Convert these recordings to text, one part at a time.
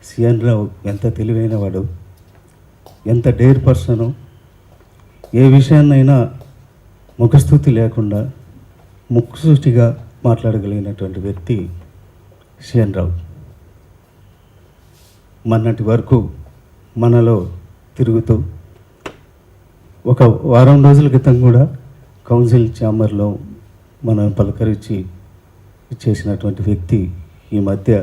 CN రావు ఎంత తెలివైన వాడు, ఎంత డేర్ పర్సను, ఏ విషయాన్నైనా ముఖస్థుతి లేకుండా ముక్కుసూటిగా మాట్లాడగలిగినటువంటి వ్యక్తి సిఎన్ రావు. మొన్నటి వరకు మనలో తిరుగుతూ ఒక వారం రోజుల క్రితం కూడా కౌన్సిల్ ఛాంబర్లో మనం పలకరించి చేసినటువంటి వ్యక్తి ఈ మధ్య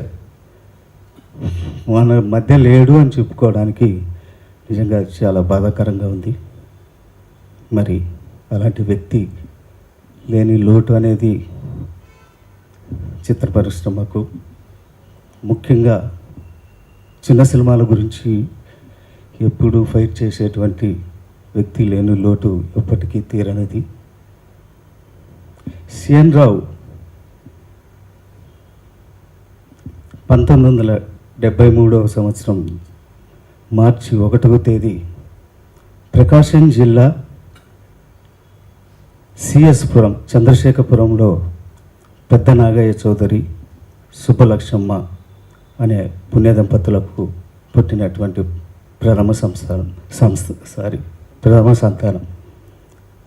మన మధ్య లేడు అని చెప్పుకోవడానికి నిజంగా చాలా బాధాకరంగా ఉంది. మరి అలాంటి వ్యక్తి లేని లోటు అనేది చిత్ర పరిశ్రమకు, ముఖ్యంగా చిన్న సినిమాల గురించి ఎప్పుడూ ఫైట్ చేసేటువంటి వ్యక్తి లేని లోటు ఎప్పటికీ తీరనిది. సిఎన్ రావు 1973వ సంవత్సరం మార్చి 1వ తేదీ ప్రకాశం జిల్లా సిఎస్పురం చంద్రశేఖరపురంలో పెద్ద నాగయ్య చౌదరి, సుబ్బలక్ష్మమ్మ అనే పుణ్య దంపతులకు పుట్టినటువంటి ప్రథమ సంతానం.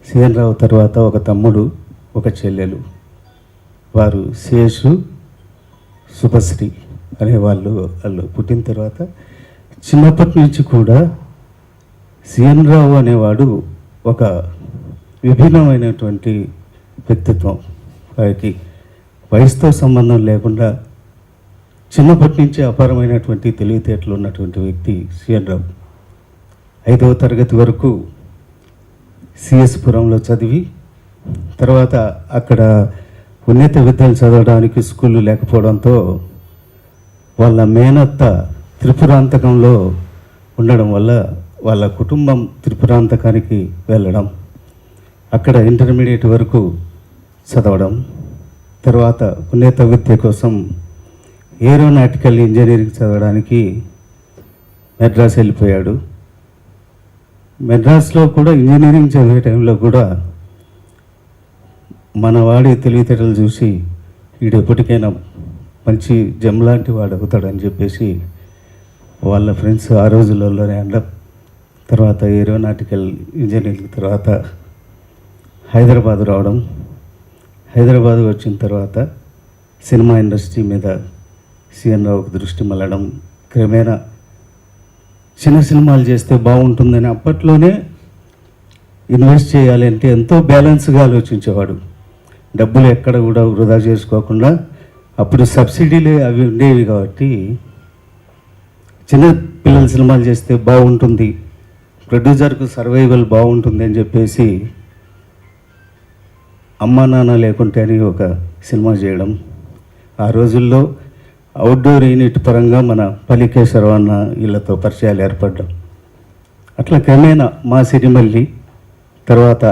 సిఎన్ రావు తర్వాత ఒక తమ్ముడు, ఒక చెల్లెలు. వారు శేషు, శుభశ్రీ అనేవాళ్ళు. పుట్టిన తర్వాత చిన్నప్పటి నుంచి కూడా సిఎన్ రావు అనేవాడు ఒక విభిన్నమైనటువంటి వ్యక్తిత్వం. వారికి వయసుతో సంబంధం లేకుండా చిన్నప్పటి నుంచి అపారమైనటువంటి తెలివితేటలు ఉన్నటువంటి వ్యక్తి సిఎన్ రావు. 5వ తరగతి వరకు సిఎస్పురంలో చదివి తర్వాత అక్కడ ఉన్నత విద్యలు చదవడానికి స్కూళ్ళు లేకపోవడంతో వాళ్ళ మేనత్త త్రిపురాంతకంలో ఉండడం వల్ల వాళ్ళ కుటుంబం త్రిపురాంతకానికి వెళ్ళడం, అక్కడ ఇంటర్మీడియట్ వరకు చదవడం, తర్వాత ఉన్నత విద్య కోసం ఏరోనాటికల్ ఇంజనీరింగ్ చదవడానికి మెడ్రాస్ వెళ్ళిపోయాడు. మెడ్రాస్లో కూడా ఇంజనీరింగ్ చదివే టైంలో కూడా మన వాడి తెలివితేటలు చూసి వీడు ఎప్పటికైనా మంచి జమ్ లాంటి వాడు అవుతాడని చెప్పేసి వాళ్ళ ఫ్రెండ్స్ ఆ రోజులలోనే తర్వాత ఏరోనాటికల్ ఇంజనీరింగ్ తర్వాత హైదరాబాద్ రావడం, హైదరాబాద్ వచ్చిన తర్వాత సినిమా ఇండస్ట్రీ మీద సిఎన్ రావుకి దృష్టి మళ్ళడం, క్రమేణా చిన్న సినిమాలు చేస్తే బాగుంటుందని అప్పట్లోనే ఇన్వెస్ట్ చేయాలి అంటే ఎంతో బ్యాలెన్స్గా ఆలోచించేవాడు. డబ్బులు ఎక్కడ కూడా వృధా చేసుకోకుండా, అప్పుడు సబ్సిడీలు అవి ఉండేవి కాబట్టి చిన్న పిల్లల సినిమాలు చేస్తే బాగుంటుంది, ప్రొడ్యూసర్కు సర్వైవల్ బాగుంటుంది అని చెప్పేసి అమ్మా నాన్న లేకుంటే అని ఒక సినిమా చేయడం. ఆ రోజుల్లో అవుట్డోర్ యూనిట్ పరంగా మన పలికేశ్వరవన్న వీళ్ళతో పరిచయాలు ఏర్పడ్డం. అట్లా క్రమేణా మా సిరిమల్లి, తర్వాత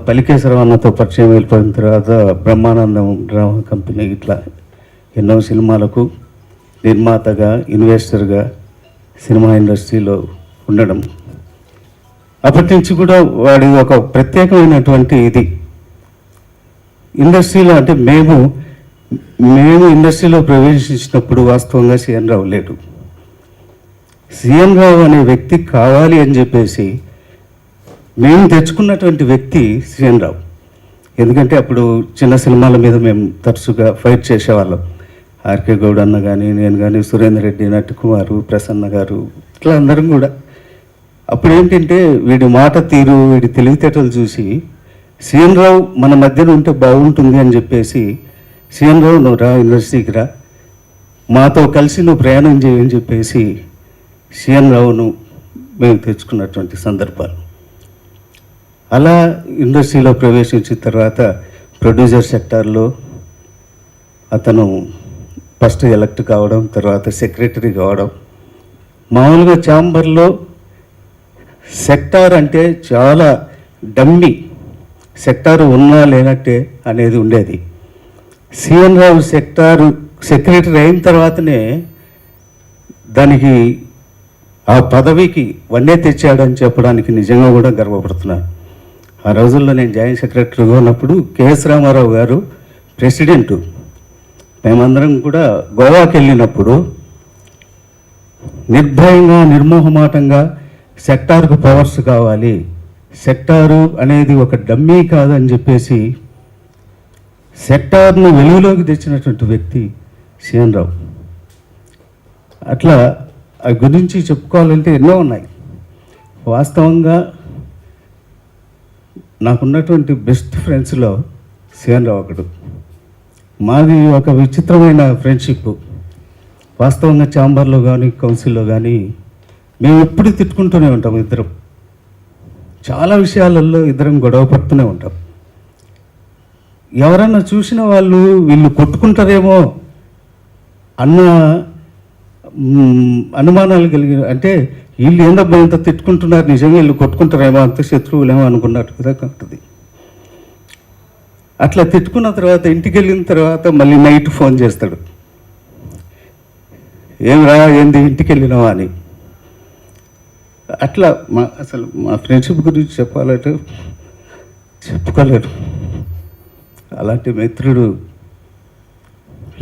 పలికేశ్వరవన్నతో పరిచయం వెళ్ళిపోయిన తర్వాత బ్రహ్మానందం డ్రామా కంపెనీ, ఇట్లా ఎన్నో సినిమాలకు నిర్మాతగా, ఇన్వెస్టర్గా సినిమా ఇండస్ట్రీలో ఉండడం. అప్పటి నుంచి కూడా వాడి ఒక ప్రత్యేకమైనటువంటి ఇది ఇండస్ట్రీలో, అంటే మేము ఇండస్ట్రీలో ప్రవేశించినప్పుడు వాస్తవంగా సిఎన్ రావు లేడు. సిఎన్ రావు అనే వ్యక్తి కావాలి అని చెప్పేసి మేము తెచ్చుకున్నటువంటి వ్యక్తి సిఎన్ రావు. ఎందుకంటే అప్పుడు చిన్న సినిమాల మీద మేము తరచుగా ఫైట్ చేసేవాళ్ళం. ఆర్కే గౌడ్ అన్న కానీ, నేను కానీ, సురేందర్ రెడ్డి, నట్టుకుమారు, ప్రసన్న గారు, ఇట్లా అందరం కూడా. అప్పుడు ఏంటంటే వీడి మాట తీరు, వీడి తెలివితేటలు చూసి సిఎన్ రావు మన మధ్యన ఉంటే బాగుంటుంది అని చెప్పేసి, సిఎన్ రావు నువ్వు రా ఇండస్ట్రీకి రా, మాతో కలిసి నువ్వు ప్రయాణం చేయని చెప్పేసి సిఎన్ రావును మేము తెచ్చుకున్నటువంటి సందర్భాలు. అలా ఇండస్ట్రీలో ప్రవేశించిన తర్వాత ప్రొడ్యూసర్ సెక్టార్లో అతను ఫస్ట్ ఎలక్ట్ కావడం, తర్వాత సెక్రటరీ కావడం. మామూలుగా ఛాంబర్లో సెక్టార్ అంటే చాలా డమ్మీ, సెక్టారు ఉన్నా లేనట్టే అనేది ఉండేది. సిఎన్ రావు సెక్రటరీ అయిన తర్వాతనే దానికి ఆ పదవికి వన్నే తెచ్చాడని చెప్పడానికి నిజంగా కూడా గర్వపడుతున్నాను. ఆ రోజుల్లో నేను జాయింట్ సెక్రటరీగా ఉన్నప్పుడు కెఎస్ రామారావు గారు ప్రెసిడెంటు, మేమందరం కూడా గోవాకి వెళ్ళినప్పుడు నిర్భయంగా నిర్మోహమాటంగా సెక్టార్కు పవర్స్ కావాలి, సెక్టారు అనేది ఒక డమ్మీ కాదని చెప్పేసి సెక్టార్ను వెలుగులోకి తెచ్చినటువంటి వ్యక్తి సిఎన్ రావు. అట్లా ఆ గురించి చెప్పుకోవాలంటే ఎన్నో ఉన్నాయి. వాస్తవంగా నాకున్నటువంటి బెస్ట్ ఫ్రెండ్స్లో సిఎన్ రావు ఒకడు. మాది ఒక విచిత్రమైన ఫ్రెండ్షిప్. వాస్తవంగా ఛాంబర్లో కానీ కౌన్సిల్లో కానీ మేము ఎప్పుడు తిట్టుకుంటూనే ఉంటాం. ఇద్దరం చాలా విషయాలలో ఇద్దరం గొడవ పడుతూనే ఉంటాం. ఎవరన్నా చూసిన వాళ్ళు వీళ్ళు కొట్టుకుంటారేమో అన్న అనుమానాలు కలిగిన, అంటే వీళ్ళు ఏందబ్బా ఇంత తిట్టుకుంటున్నారు, నిజంగా వీళ్ళు కొట్టుకుంటారేమో, అంత శత్రువులేమో అనుకున్నట్టుగా ఉంటుంది. అట్లా తిట్టుకున్న తర్వాత ఇంటికి వెళ్ళిన తర్వాత మళ్ళీ నైట్ ఫోన్ చేస్తాడు, ఏమిరా ఏంది ఇంటికి వెళ్ళినావా అని. అట్లా అసలు మా ఫ్రెండ్షిప్ గురించి చెప్పాలంటే చెప్పుకోలేరు. అలాంటి మిత్రుడు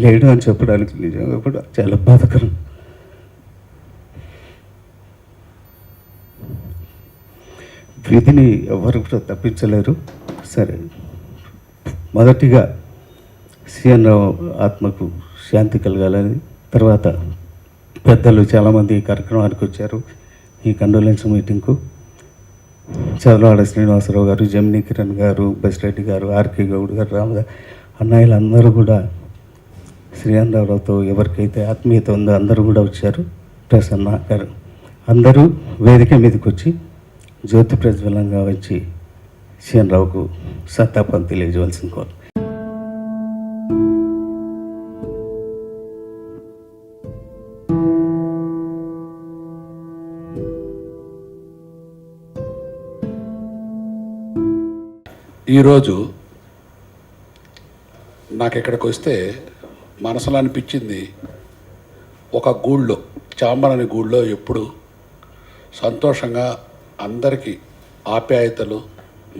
లేడు అని చెప్పడానికి నిజంగా కూడా చాలా బాధకరం. విధిని ఎవరు కూడా తప్పించలేరు. సరే, మొదటిగా సిఎన్ రావు ఆత్మకు శాంతి కలగాలని, తర్వాత పెద్దలు చాలామంది ఈ కార్యక్రమానికి వచ్చారు, ఈ కండోలెన్స్ మీటింగ్కు. చదలవాడ శ్రీనివాసరావు గారు, జమినీ కిరణ్ గారు, బసిరెడ్డి గారు, ఆర్కే గౌడ్ గారు, రామదాస్ అన్నయ్యలందరూ కూడా సిఎన్ రావుతో ఎవరికైతే ఆత్మీయత ఉందో అందరూ కూడా వచ్చారు. ప్రసన్న గారు అందరూ వేదిక మీదకి వచ్చి జ్యోతి ప్రజ్వలంగా వచ్చి సిఎన్ రావుకు సంతాపం తెలియజేయవలసిన కోరు. ఈరోజు నాకు ఇక్కడికి వస్తే మనసులో అనిపించింది, ఒక గూళ్ళో, చాంబర్ అనే గూళ్ళో ఎప్పుడు సంతోషంగా అందరికీ ఆప్యాయతలు,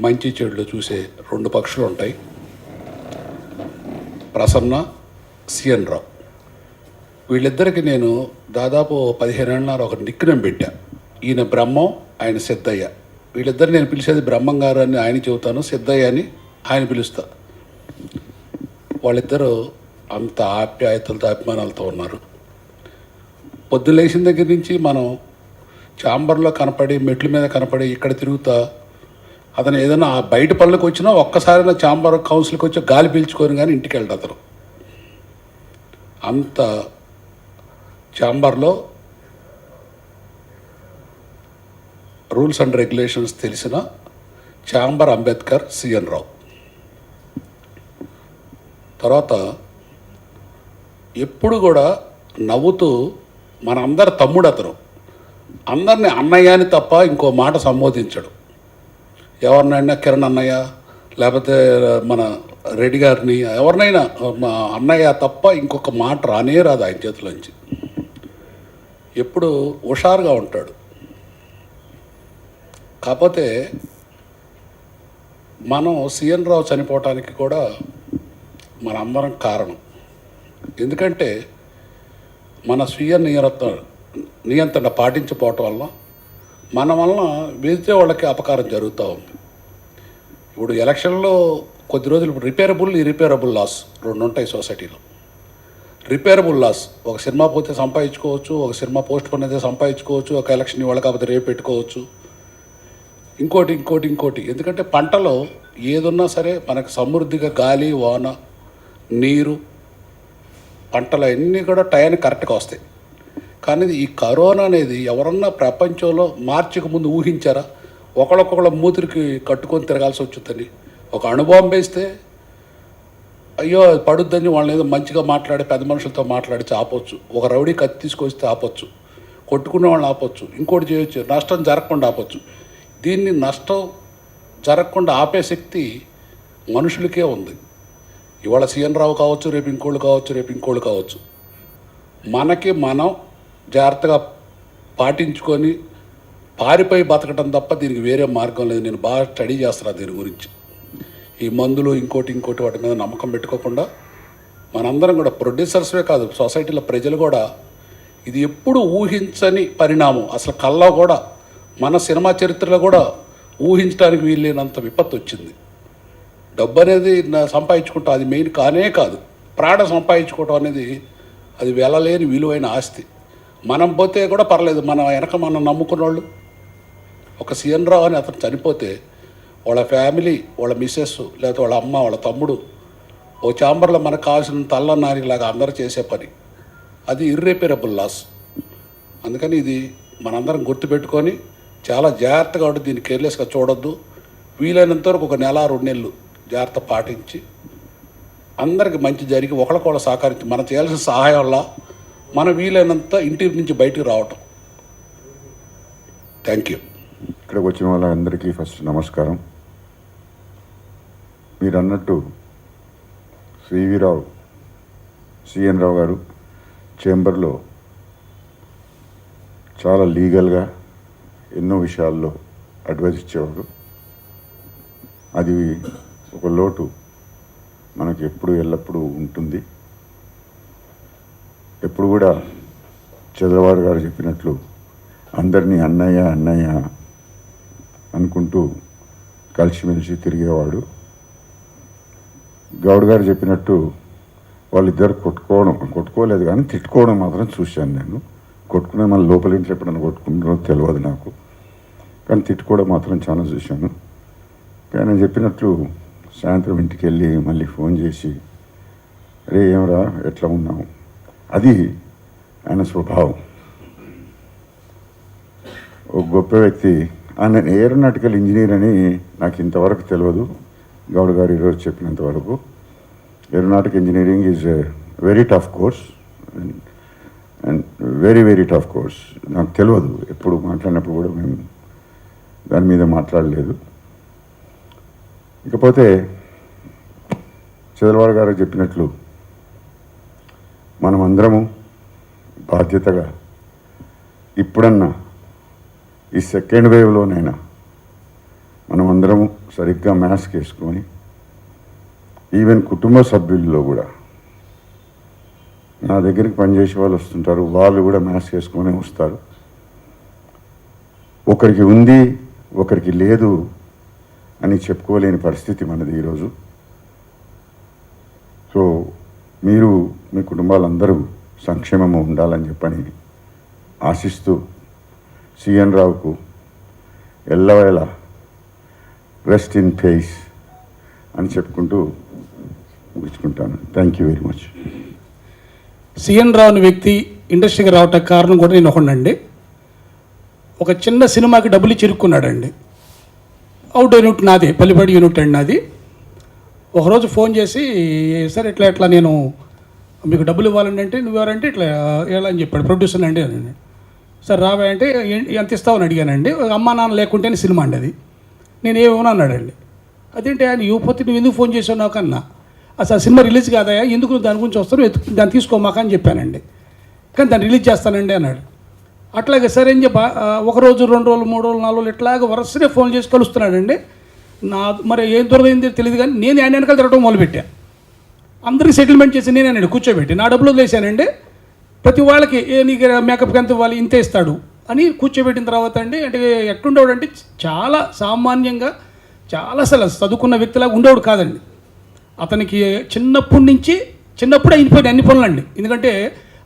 మంచి చెడులు చూసే రెండు పక్షులు ఉంటాయి, ప్రసన్న, సిఎన్ రావు. వీళ్ళిద్దరికి నేను దాదాపు 15 ఏళ్ళ ఒక నిక్నేమ్ పెట్టా. ఈయన బ్రహ్మం, ఆయన సిద్ధయ్య. వీళ్ళిద్దరు నేను పిలిచేది బ్రహ్మం గారు అని ఆయన చెబుతాను, సిద్ధయ్య అని ఆయన పిలుస్తా. వాళ్ళిద్దరూ అంత ఆప్యాయతలతో అభిమానాలతో ఉన్నారు. పొద్దున లేచిన దగ్గర నుంచి మనం ఛాంబర్లో కనపడి, మెట్ల మీద కనపడి, ఇక్కడ తిరుగుతా, అతను ఏదైనా బయట పనులకు వచ్చినా ఒక్కసారైనా ఛాంబర్ కౌన్సిల్కి వచ్చి గాలి పీల్చుకొని కానీ ఇంటికి వెళ్ళడు అతను. అంత ఛాంబర్లో రూల్స్ అండ్ రెగ్యులేషన్స్ తెలిసిన ఛాంబర్ అంబేద్కర్ సిఎన్ రావు. తర్వాత ఎప్పుడు కూడా నవ్వుతూ, మనందరి తమ్ముడు అతను, అందరినీ అన్నయ్య అని తప్ప ఇంకో మాట సంబోధించడు. ఎవరినైనా కిరణ్ అన్నయ్య, లేకపోతే మన రెడ్డి గారిని, ఎవరినైనా మా అన్నయ్య తప్ప ఇంకొక మాట రానే రాదు ఆయన చేతిలోంచి. ఎప్పుడు హుషారుగా ఉంటాడు. కాకపోతే మనం సిఎన్ రావు చనిపోవటానికి కూడా మనందరం కారణం. ఎందుకంటే మన స్వీయ నియంత్రణ పాటించకపోవటం వల్ల మన వలన వేరే వాళ్ళకి అపకారం జరుగుతూ ఉంది. ఇప్పుడు ఎలక్షన్లో కొద్ది రోజులు రిపేరబుల్, ఇరిపేరబుల్ లాస్ రెండు ఉంటాయి సొసైటీలో. రిపేరబుల్ లాస్, ఒక సినిమా పోతే సంపాదించుకోవచ్చు, ఒక సినిమా పోస్ట్ పోన్ అయితే సంపాదించుకోవచ్చు, ఒక ఎలక్షన్ ఇవాళ కాకపోతే రేపు పెట్టుకోవచ్చు, ఇంకోటి. ఎందుకంటే పంటలో ఏదున్నా సరే మనకు సమృద్ధిగా గాలి, వాన, నీరు, పంటలు అన్నీ కూడా టయానికి కరెక్ట్గా వస్తాయి. కానీ ఈ కరోనా అనేది ఎవరన్నా ప్రపంచంలో మార్చికి ముందు ఊహించారా? ఒకళ్ళొకొకళ్ళ మూతిరికి కట్టుకొని తిరగాల్సి వచ్చిందని. ఒక అణుబాంబు వేస్తే అయ్యో పడుద్దని వాళ్ళని ఏదో మంచిగా మాట్లాడి, పెద్ద మనుషులతో మాట్లాడిచి ఆపొచ్చు. ఒక రౌడీ కత్తి తీసుకొస్తే ఆపొచ్చు, కొట్టుకునే వాళ్ళని ఆపొచ్చు, ఇంకోటి చేయొచ్చు, నష్టం జరగకుండా ఆపొచ్చు. దీన్ని నష్టం జరగకుండా ఆపే శక్తి మనుషులకే ఉంది. ఇవాళ సిఎన్ రావు కావచ్చు, రేపు ఇంకోళ్ళు కావచ్చు. మనకి మనం జాగ్రత్తగా పాటించుకొని పారిపోయి బతకడం తప్ప దీనికి వేరే మార్గం లేదు. నేను బాగా స్టడీ చేస్తున్నాను దీని గురించి. ఈ మందులు ఇంకోటి వాటి మీద నమ్మకం పెట్టుకోకుండా మనందరం కూడా ప్రొడ్యూసర్స్వే కాదు, సొసైటీలో ప్రజలు కూడా ఇది ఎప్పుడు ఊహించని పరిణామం. అసలు కల్లో కూడా మన సినిమా చరిత్రలో కూడా ఊహించడానికి వీల్లేనంత విపత్తు వచ్చింది. డబ్బు అనేది సంపాదించుకుంటాం, అది మెయిన్ కానే కాదు. ప్రాణ సంపాదించుకోవటం అనేది అది వెళ్ళలేని విలువైన ఆస్తి. మనం పోతే కూడా పర్లేదు, మన వెనక మనం నమ్ముకున్న వాళ్ళు. ఒక సిఎన్ రావు అని అతను చనిపోతే వాళ్ళ ఫ్యామిలీ, వాళ్ళ మిస్సెస్, లేకపోతే వాళ్ళ అమ్మ, వాళ్ళ తమ్ముడు ఓ ఛాంబర్లో మనకు కావాల్సిన తల్లనారిలాగా అందరూ చేసే పని. అది ఇర్రిపేరబుల్ లాస్. అందుకని ఇది మనందరం గుర్తుపెట్టుకొని చాలా జాగ్రత్తగా ఉండి దీన్ని కేర్లెస్గా చూడొద్దు. వీలైనంత వరకు ఒక నెల 2 నెలలు జాగ్రత్త పాటించి అందరికి మంచి జరిగి ఒకళ్ళకొకళ్ళు సహకరించి మనం చేయాల్సిన సహాయం వల్ల మనం వీలైనంత ఇంటి నుంచి బయటికి రావటం. Thank you. ఇక్కడికి వచ్చిన వాళ్ళందరికీ ఫస్ట్ నమస్కారం. మీరు అన్నట్టు సిఎన్ రావు గారు చేంబర్లో చాలా లీగల్గా ఎన్నో విషయాల్లో అడ్వైజ్ ఇచ్చేవారు. అది ఒక లోటు మనకి ఎల్లప్పుడూ ఉంటుంది. ఎప్పుడు కూడా చంద్రబాబు గారు చెప్పినట్లు అందరినీ అన్నయ్య అన్నయ్య అనుకుంటూ కలిసిమెలిసి తిరిగేవాడు. గౌడ్ గారు చెప్పినట్టు వాళ్ళిద్దరు కొట్టుకోలేదు కానీ తిట్టుకోవడం మాత్రం చూశాను నేను. కొట్టుకునే మన లోపల ఇంట్లో ఎప్పుడైనా కొట్టుకుంటారో తెలియదు నాకు, కానీ తిట్టుకోవడం మాత్రం చాలా చూశాను. కానీ నేను చెప్పినట్లు సాయంత్రం ఇంటికి వెళ్ళి మళ్ళీ ఫోన్ చేసి, అరే ఏమరా ఎట్లా ఉన్నావు, అది ఆయన స్వభావం. ఒక గొప్ప వ్యక్తి. ఆయన ఏరోనాటికల్ ఇంజనీర్ అని నాకు ఇంతవరకు తెలియదు. గౌడ్ గారు ఈరోజు చెప్పినంత వరకు aeronautical engineering is a very tough course and very tough course. నాకు తెలియదు, ఎప్పుడు మాట్లాడినప్పుడు కూడా మేము దాని మీద మాట్లాడలేదు. ఇకపోతే చంద్రబాబు గారు చెప్పినట్లు మనమందరము బాధ్యతగా ఇప్పుడన్నా ఈ సెకండ్ వేవ్లోనైనా మనమందరము సరిగ్గా మాస్క్ వేసుకొని, ఈవెన్ కుటుంబ సభ్యుల్లో కూడా నా దగ్గరికి పనిచేసే వాళ్ళు వస్తుంటారు, వాళ్ళు కూడా మాస్క్ వేసుకొని వస్తారు. ఒకరికి ఉంది ఒకరికి లేదు అని చెప్పుకోలేని పరిస్థితి మనది ఈరోజు. సో మీరు మీ కుటుంబాలందరూ సంక్షేమము ఉండాలని చెప్పని ఆశిస్తూ సిఎన్ రావుకు ఎల్లవేళ రెస్ట్ ఇన్ పీస్ అని చెప్పుకుంటూ ముగించుకుంటాను. Thank you very much. CN Rao అనే వ్యక్తి ఇండస్ట్రీకి రావటానికి కారణం కూడా నేను ఒకనండి. ఒక చిన్న సినిమాకి డబ్బులు ఇచ్చి ఇరుక్కున్నాడండి. అవుట్డోర్ యూనిట్ నాది, పల్లిపాడు యూనిట్ అండి నాది. ఒకరోజు ఫోన్ చేసి, సార్ ఇట్లా నేను మీకు డబ్బులు ఇవ్వాలండి అంటే, నువ్వెవరంటే ఇట్లా ఎలా అని చెప్పాడు, ప్రొడ్యూసర్ అండి అని. సార్ రావా అంటే ఎంత ఇస్తావని అడిగానండి. అమ్మా నాన్న లేకుంటేనే సినిమా అండి అది. నేను ఏమన్నా అన్నాడండి. అదేంటి ఆయన ఇవ్వకపోతే నువ్వు ఎందుకు ఫోన్ చేసావు నాకు అన్నా. అసలు సినిమా రిలీజ్ కాదయా, ఎందుకు నువ్వు దాని గురించి వస్తాను, దాన్ని తీసుకోమాక అని చెప్పానండి. కానీ దాన్ని రిలీజ్ చేస్తానండి అన్నాడు. అట్లాగే సరే అని చెప్పి 1 రోజు 2 రోజులు 3 రోజులు 4 రోజులు ఇట్లాగే వరుసనే ఫోన్ చేసి కలుస్తున్నాడండి. మరి ఏం దొరకైంది తెలియదు, కానీ నేను ఆయన వెనకాల తిరగడం మొదలుపెట్టాను. అందరికీ సెటిల్మెంట్ చేసి నేనే కూర్చోబెట్టి నా డబ్బులు వదిలేసానండి. ప్రతి వాళ్ళకి నీకు మేకప్కి ఎంత ఇవ్వాలి, ఇంతే ఇస్తాడు అని కూర్చోబెట్టిన తర్వాత అండి, అంటే ఎట్లుండేవాడు అంటే చాలా సామాన్యంగా, చాలా అసలు చదువుకున్న వ్యక్తిలాగా ఉండేవాడు కాదండి. అతనికి చిన్నప్పుడే అయిపోయినాయి అన్ని పనులండి. ఎందుకంటే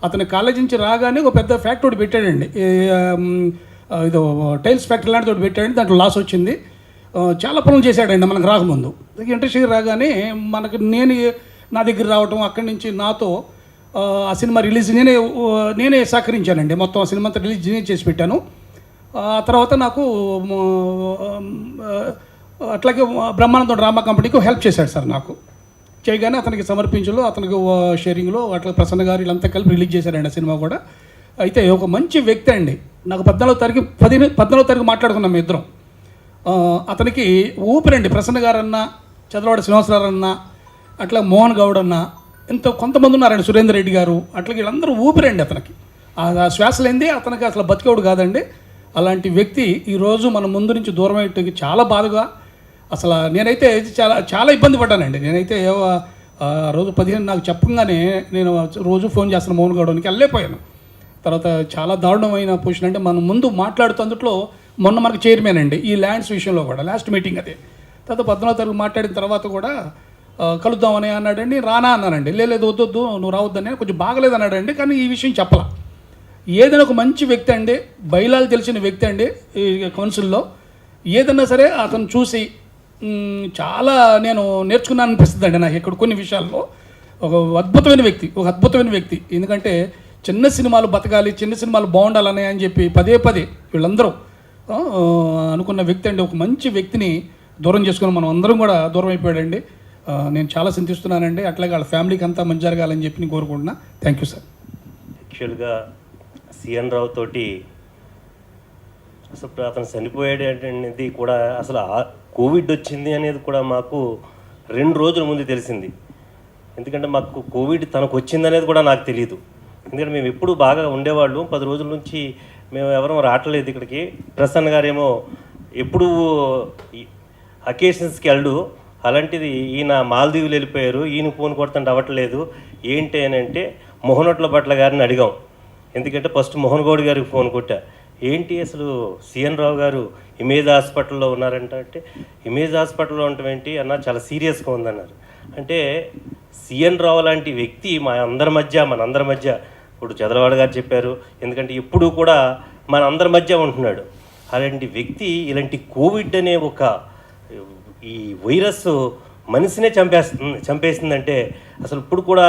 అతని కాలేజీ నుంచి రాగానే ఒక పెద్ద ఫ్యాక్టరీ ఒకటి పెట్టాడండి. ఇదో టైల్స్ ఫ్యాక్టరీ లాంటిది ఒకటి పెట్టాడండి. దాంట్లో లాస్ వచ్చింది. చాలా పనులు చేశాడండి మనకు రాకముందు. ఇండస్ట్రీకి రాగానే నా దగ్గర రావటం, అక్కడి నుంచి నాతో ఆ సినిమా రిలీజ్ నేనే సహకరించానండి. మొత్తం ఆ సినిమా అంతా రిలీజ్ నేనే చేసి పెట్టాను. ఆ తర్వాత నాకు అట్లాగే బ్రహ్మానందం డ్రామా కంపెనీకి హెల్ప్ చేశాడు సార్. నాకు చేయగానే అతనికి సమర్పించలో, అతనికి షేరింగ్లో అట్లా ప్రసన్న గారు వీళ్ళంతా కలిపి రిలీజ్ చేశారండి ఆ సినిమా కూడా. అయితే ఒక మంచి వ్యక్తి అండి. నాకు 14వ తారీఖు మాట్లాడుకున్నాం మేము ఇద్దరం. అతనికి ఊపిరండి. ప్రసన్న గారు అన్న, చంద్రబాబు శ్రీనివాసరావు అన్న, అట్లా మోహన్ గౌడ్ అన్న, కొంతమంది ఉన్నారండి, సురేందర్ రెడ్డి గారు, అట్లా వీళ్ళందరూ ఊపిరండి అతనికి. ఆ శ్వాస లేనిదే అతనికి అసలు బతికేవాడు కాదండి. అలాంటి వ్యక్తి ఈరోజు మన ముందు నుంచి దూరం అయ్యేటికి చాలా బాధగా, అసలు నేనైతే చాలా చాలా ఇబ్బంది పడ్డానండి. నేనైతే ఆ రోజు 15 నాకు చెప్పగానే నేను రోజు ఫోన్ చేస్తాను మోహన్ గౌడ్కి, వెళ్ళలేకపోయాను. తర్వాత చాలా దారుణమైన పొజిషన్, అంటే మనం ముందు మాట్లాడుతున్నట్లో మొన్న మనకు చైర్మన్ అండి ఈ ల్యాండ్స్ విషయంలో కూడా లాస్ట్ మీటింగ్ అదే. తర్వాత 14వ తారీఖు మాట్లాడిన తర్వాత కూడా కలుద్దామని అన్నాడండి. రానా అన్నానండి. లేదు వద్దొద్దు నువ్వు రావద్దని, కొంచెం బాగలేదు అన్నాడండి. కానీ ఈ విషయం చెప్పలా. ఏదైనా ఒక మంచి వ్యక్తి అండి, బయలాలు తెలిసిన వ్యక్తి అండి ఈ కౌన్సిల్లో. ఏదన్నా సరే అతను చూసి చాలా నేను నేర్చుకున్నాను అనిపిస్తుంది అండి నాకు ఇక్కడ కొన్ని విషయాల్లో. ఒక అద్భుతమైన వ్యక్తి. ఎందుకంటే చిన్న సినిమాలు బతకాలి, చిన్న సినిమాలు బాగుండాలని అని చెప్పి పదే వీళ్ళందరూ అనుకున్న వ్యక్తి అండి. ఒక మంచి వ్యక్తిని దూరం చేసుకుని మనం అందరం కూడా దూరం అయిపోయాడండి. నేను చాలా చింతిస్తున్నానండి. అట్లాగే వాళ్ళ ఫ్యామిలీకి అంతా మంచి జరగాలని చెప్పి నేను కోరుకుంటున్నా. Thank you sir. యాక్చువల్గా సిఎన్ రావు తోటి అసలు అతను చనిపోయాడు అనేది కూడా, అసలు కోవిడ్ వచ్చింది అనేది కూడా మాకు 2 రోజుల ముందు తెలిసింది. ఎందుకంటే మాకు కోవిడ్ తనకు వచ్చిందనేది కూడా నాకు తెలియదు. ఎందుకంటే మేము ఎప్పుడు బాగా ఉండేవాళ్ళు. 10 రోజుల నుంచి మేము ఎవరూ రావట్లేదు ఇక్కడికి. ప్రసన్న గారేమో ఎప్పుడు అకేషన్స్కి వెళ్ళు, అలాంటిది ఈయన మాల్దీవులు వెళ్ళిపోయారు, ఈయన ఫోన్ కొడుతుంటే అవ్వట్లేదు ఏంటి అని అంటే మోహనోట్ల భట్ల గారిని అడిగాం. ఎందుకంటే ఫస్ట్ మోహన్ గౌడ్ గారికి ఫోన్ కొట్టా, ఏంటి అసలు సిఎన్ రావు గారు ఇమేజ్ హాస్పిటల్లో ఉన్నారంట అంటే, ఇమేజ్ హాస్పిటల్లో ఉండటం ఏంటి అన్న, చాలా సీరియస్గా ఉందన్నారు. అంటే సిఎన్ రావు లాంటి వ్యక్తి మనందరి మధ్య ఇప్పుడు చదలవాడ గారు చెప్పారు, ఎందుకంటే ఎప్పుడూ కూడా మనందరి మధ్య ఉంటున్నాడు. అలాంటి వ్యక్తి ఇలాంటి కోవిడ్ అనే ఒక ఈ వైరస్ మనిషినే చంపేసిందంటే అసలు ఇప్పుడు కూడా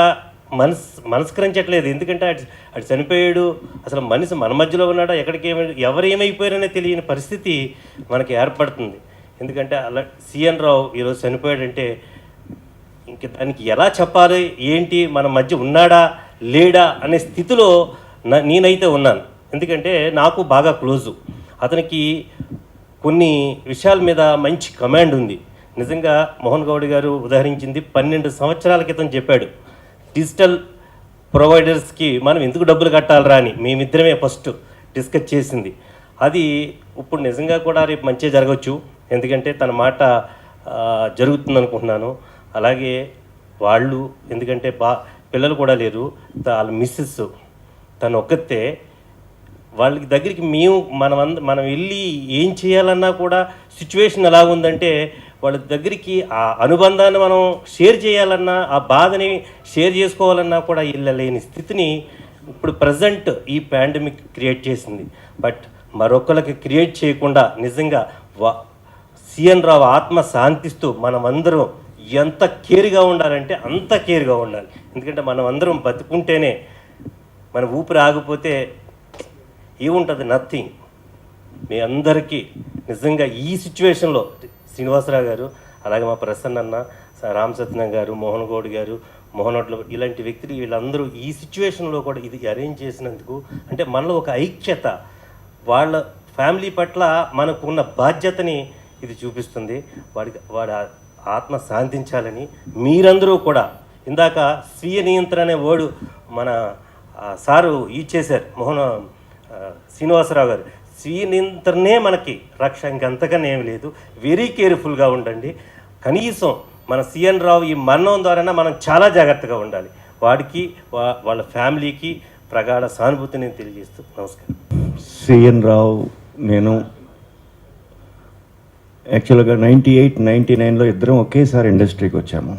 మనస్కరించట్లేదు. ఎందుకంటే అటు చనిపోయాడు, అసలు మనిషి మన మధ్యలో ఉన్నాడా, ఎవరు ఏమైపోయారనే తెలియని పరిస్థితి మనకి ఏర్పడుతుంది. ఎందుకంటే అలా సిఎన్ రావు ఈరోజు చనిపోయాడంటే ఇంక దానికి ఎలా చెప్పాలి, ఏంటి, మన మధ్య ఉన్నాడా లేడా అనే స్థితిలో నేనైతే ఉన్నాను. ఎందుకంటే నాకు బాగా క్లోజు, అతనికి కొన్ని విషయాల మీద మంచి కమాండ్ ఉంది. నిజంగా మోహన్ గౌడ్ గారు ఉదాహరించింది 12 సంవత్సరాల క్రితం చెప్పాడు, డిజిటల్ ప్రొవైడర్స్కి మనం ఎందుకు డబ్బులు కట్టాలరా అని మేమిద్దరమే ఫస్ట్ డిస్కస్ చేసింది. అది ఇప్పుడు నిజంగా కూడా రేపు మంచిగా జరగవచ్చు, ఎందుకంటే తన మాట జరుగుతుంది అనుకుంటున్నాను. అలాగే వాళ్ళు, ఎందుకంటే పిల్లలు కూడా లేరు, వాళ్ళ మిస్సెస్ తను ఒక్కతే, వాళ్ళకి దగ్గరికి మనం వెళ్ళి ఏం చేయాలన్నా కూడా సిచ్యువేషన్ ఎలా ఉందంటే వాళ్ళ దగ్గరికి ఆ అనుబంధాన్ని మనం షేర్ చేయాలన్నా, ఆ బాధని షేర్ చేసుకోవాలన్నా కూడా వెళ్ళలేని స్థితిని ఇప్పుడు ప్రజెంట్ ఈ పాండమిక్ క్రియేట్ చేసింది. బట్ మరొకరికి క్రియేట్ చేయకుండా నిజంగా సిఎన్ రావు ఆత్మ శాంతిస్తూ మనమందరం ఎంత కేర్గా ఉండాలంటే అంత కేర్గా ఉండాలి. ఎందుకంటే మనం అందరం బతుకుంటేనే, మన ఊపిరి ఆగిపోతే ఏముంటుంది, నథింగ్. మీ అందరికీ నిజంగా ఈ సిచ్యువేషన్లో శ్రీనివాసరావు గారు, అలాగే మా ప్రసన్న అన్న, రామసత్యం గారు, మోహన్ గౌడ్ గారు, మోహనోట్ల ఇలాంటి వ్యక్తులు వీళ్ళందరూ ఈ సిచ్యువేషన్లో కూడా ఇది అరేంజ్ చేసినందుకు, అంటే మనలో ఒక ఐక్యత, వాళ్ళ ఫ్యామిలీ పట్ల మనకున్న బాధ్యతని ఇది చూపిస్తుంది. వాడి ఆత్మ శాంతించాలని మీరందరూ కూడా, ఇందాక స్వీయ నియంత్రణ అనే వర్డ్ మన సారు ఇచ్చేశారు శ్రీనివాసరావు గారు. స్వీయ నియంత్రణే మనకి రక్ష, ఇంకంతకన్నా ఏమి లేదు. వెరీ కేర్ఫుల్గా ఉండండి. కనీసం మన సిఎన్ రావు ఈ మరణం ద్వారా మనం చాలా జాగ్రత్తగా ఉండాలి. వాడికి వాళ్ళ ఫ్యామిలీకి ప్రగాఢ సానుభూతిని తెలియజేస్తూ నమస్కారం. సిఎన్ రావు నేను యాక్చువల్గా 98, 99లో ఇద్దరం ఒకేసారి ఇండస్ట్రీకి వచ్చాము.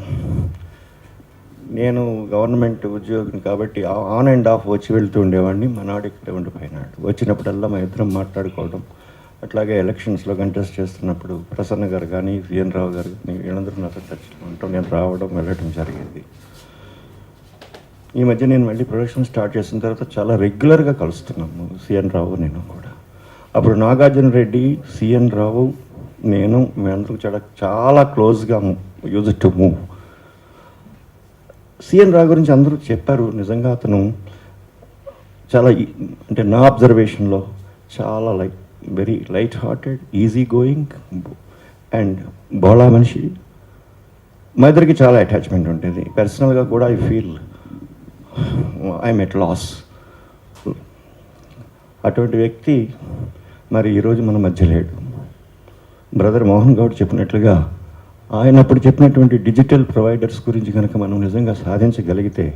నేను గవర్నమెంట్ ఉద్యోగిని కాబట్టి ఆన్ అండ్ ఆఫ్ వచ్చి వెళ్తూ ఉండేవాడిని. మనాడు ఇక్కడ ఉండిపోయినాడు. వచ్చినప్పుడల్లా మా ఇద్దరం మాట్లాడుకోవడం, అట్లాగే ఎలక్షన్స్లో కంటెస్ట్ చేస్తున్నప్పుడు ప్రసన్న గారు కానీ సిఎన్ రావు గారు కానీ వీళ్ళందరూ నాతో టచ్లో ఉంటాం, నేను రావడం వెళ్ళడం జరిగింది. ఈ మధ్య నేను మళ్ళీ ప్రొడక్షన్ స్టార్ట్ చేసిన తర్వాత చాలా రెగ్యులర్గా కలుస్తున్నాము సిఎన్ రావు నేను కూడా. అప్పుడు నాగార్జున రెడ్డి, సిఎన్ రావు, నేను మేమందరూ చాలా క్లోజ్గా యూజ్ టు మూవ్. సిఎన్ రావు గురించి అందరూ చెప్పారు. నిజంగా అతను చాలా, అంటే నా అబ్జర్వేషన్లో చాలా very light hearted, easy going and బోళా మనిషి. మా ఇద్దరికి చాలా అటాచ్మెంట్ ఉంటుంది. పర్సనల్గా కూడా I feel I'm at loss. అటువంటి వ్యక్తి మరి ఈరోజు మన మధ్య లేడు. బ్రదర్ మోహన్ గౌడ్ చెప్పినట్లుగా ఆయన అప్పుడు చెప్పినటువంటి డిజిటల్ ప్రొవైడర్స్ గురించి కనుక మనం నిజంగా సాధించగలిగితే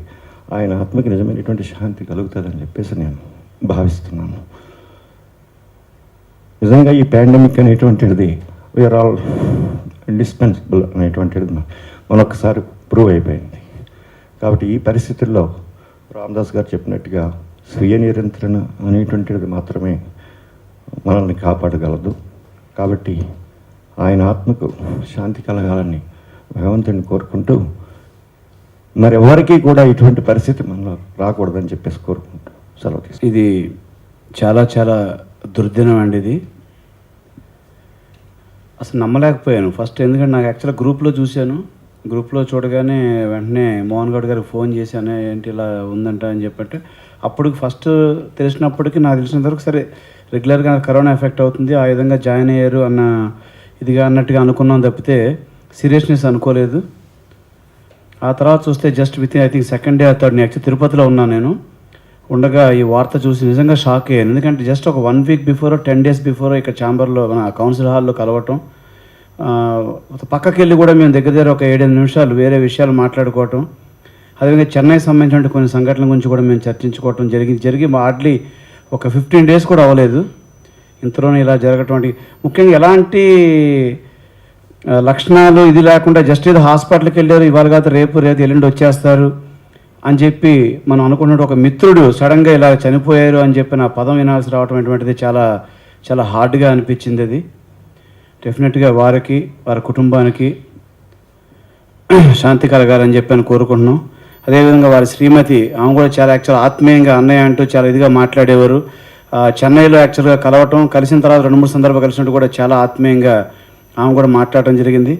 ఆయన ఆత్మకి నిజమైనటువంటి శాంతి కలుగుతుందని చెప్పేసి నేను భావిస్తున్నాను. నిజంగా ఈ పాండమిక్ అనేటువంటిది వీఆర్ ఆల్ ఇండిస్పెన్సిబుల్ అనేటువంటిది మనొకసారి ప్రూవ్ అయిపోయింది. కాబట్టి ఈ పరిస్థితుల్లో రామదాస్ గారు చెప్పినట్టుగా స్వీయ నియంత్రణ అనేటువంటిది మాత్రమే మనల్ని కాపాడగలదు. కాబట్టి ఆయన ఆత్మకు శాంతి కలగాలని భగవంతుడిని కోరుకుంటూ మరి ఎవరికి కూడా ఇటువంటి పరిస్థితి మనలో రాకూడదని చెప్పేసి కోరుకుంటూ సెలవు తీసుకుంటాం. ఇది చాలా చాలా దుర్దినం అండి. ఇది అసలు నమ్మలేకపోయాను ఫస్ట్, ఎందుకంటే నాకు యాక్చువల్గా గ్రూప్లో చూశాను. గ్రూప్లో చూడగానే వెంటనే మోహన్ గౌడ్ గారికి ఫోన్ చేశాను, ఏంటి ఇలా ఉందంట అని చెప్పంటే అప్పుడు ఫస్ట్ తెలిసినప్పటికీ నాకు తెలిసినంత వరకు సరే రెగ్యులర్గా కరోనా ఎఫెక్ట్ అవుతుంది ఆ విధంగా జాయిన్ అయ్యారు అన్న ఇదిగా అన్నట్టుగా అనుకున్నాం తప్పితే సీరియస్నెస్ అనుకోలేదు. ఆ తర్వాత చూస్తే just with in I think second day third day actual తిరుపతిలో ఉన్నాను నేను. ఉండగా ఈ వార్త చూసి నిజంగా షాక్ అయ్యాను. ఎందుకంటే జస్ట్ ఒక 1 వీక్ బిఫోర్ 10 డేస్ బిఫోర్ ఇక్కడ ఛాంబర్లో మన కౌన్సిల్ హాల్లో కలవటం, పక్కకి వెళ్ళి కూడా మేము దగ్గర ఒక 7-8 నిమిషాలు వేరే విషయాలు మాట్లాడుకోవటం, అదేవిధంగా చెన్నై సంబంధించిన కొన్ని సంఘటనల గురించి కూడా మేము చర్చించుకోవటం జరిగి హార్డ్లీ ఒక 15 డేస్ కూడా అవ్వలేదు. ఇంతలోనే ఇలా జరగటం, ముఖ్యంగా ఎలాంటి లక్షణాలు ఇది లేకుండా జస్ట్ ఏదో హాస్పిటల్కి వెళ్ళారు, ఇవాళ కాదు రేపు ఎల్లుండి వచ్చేస్తారు అని చెప్పి మనం అనుకున్నట్టు ఒక మిత్రుడు సడన్గా ఇలా చనిపోయారు అని చెప్పి నా పదం వినాల్సి రావటం అటువంటిది చాలా చాలా హార్డ్గా అనిపించింది. అది డెఫినెట్గా వారికి వారి కుటుంబానికి శాంతి కలగాలని చెప్పి కోరుకుంటున్నాం. అదేవిధంగా వారి శ్రీమతి, ఆమె కూడా చాలా యాక్చువల్ ఆత్మీయంగా అన్నయ్య అంటూ చాలా ఇదిగా మాట్లాడేవారు. చెన్నైలో యాక్చువల్గా కలవటం, కలిసిన తర్వాత 2-3 సందర్భాలు కలిసినట్టు కూడా చాలా ఆత్మీయంగా ఆమె కూడా మాట్లాడటం జరిగింది.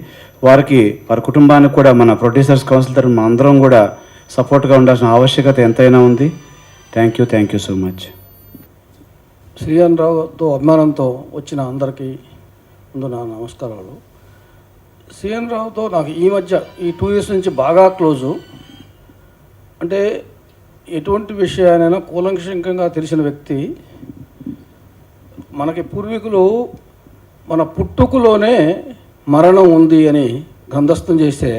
వారికి వారి కుటుంబానికి కూడా మన ప్రొడ్యూసర్స్ కౌన్సిల్ తరఫున మన అందరం కూడా సపోర్ట్గా ఉండాల్సిన ఆవశ్యకత ఎంతైనా ఉంది. Thank you so much. శ్రీఎన్ రావుతో అభిమానంతో వచ్చిన అందరికీ ముందు నా నమస్కారాలు. శ్రీఎన్ రావుతో నాకు ఈ మధ్య ఈ 2 years నుంచి బాగా క్లోజు. అంటే ఎటువంటి విషయానైనా కూలంకషంగా తెలిసిన వ్యక్తి. మనకి పూర్వీకులు మన పుట్టుకలోనే మరణం ఉంది అని గ్రంథస్థం చేస్తే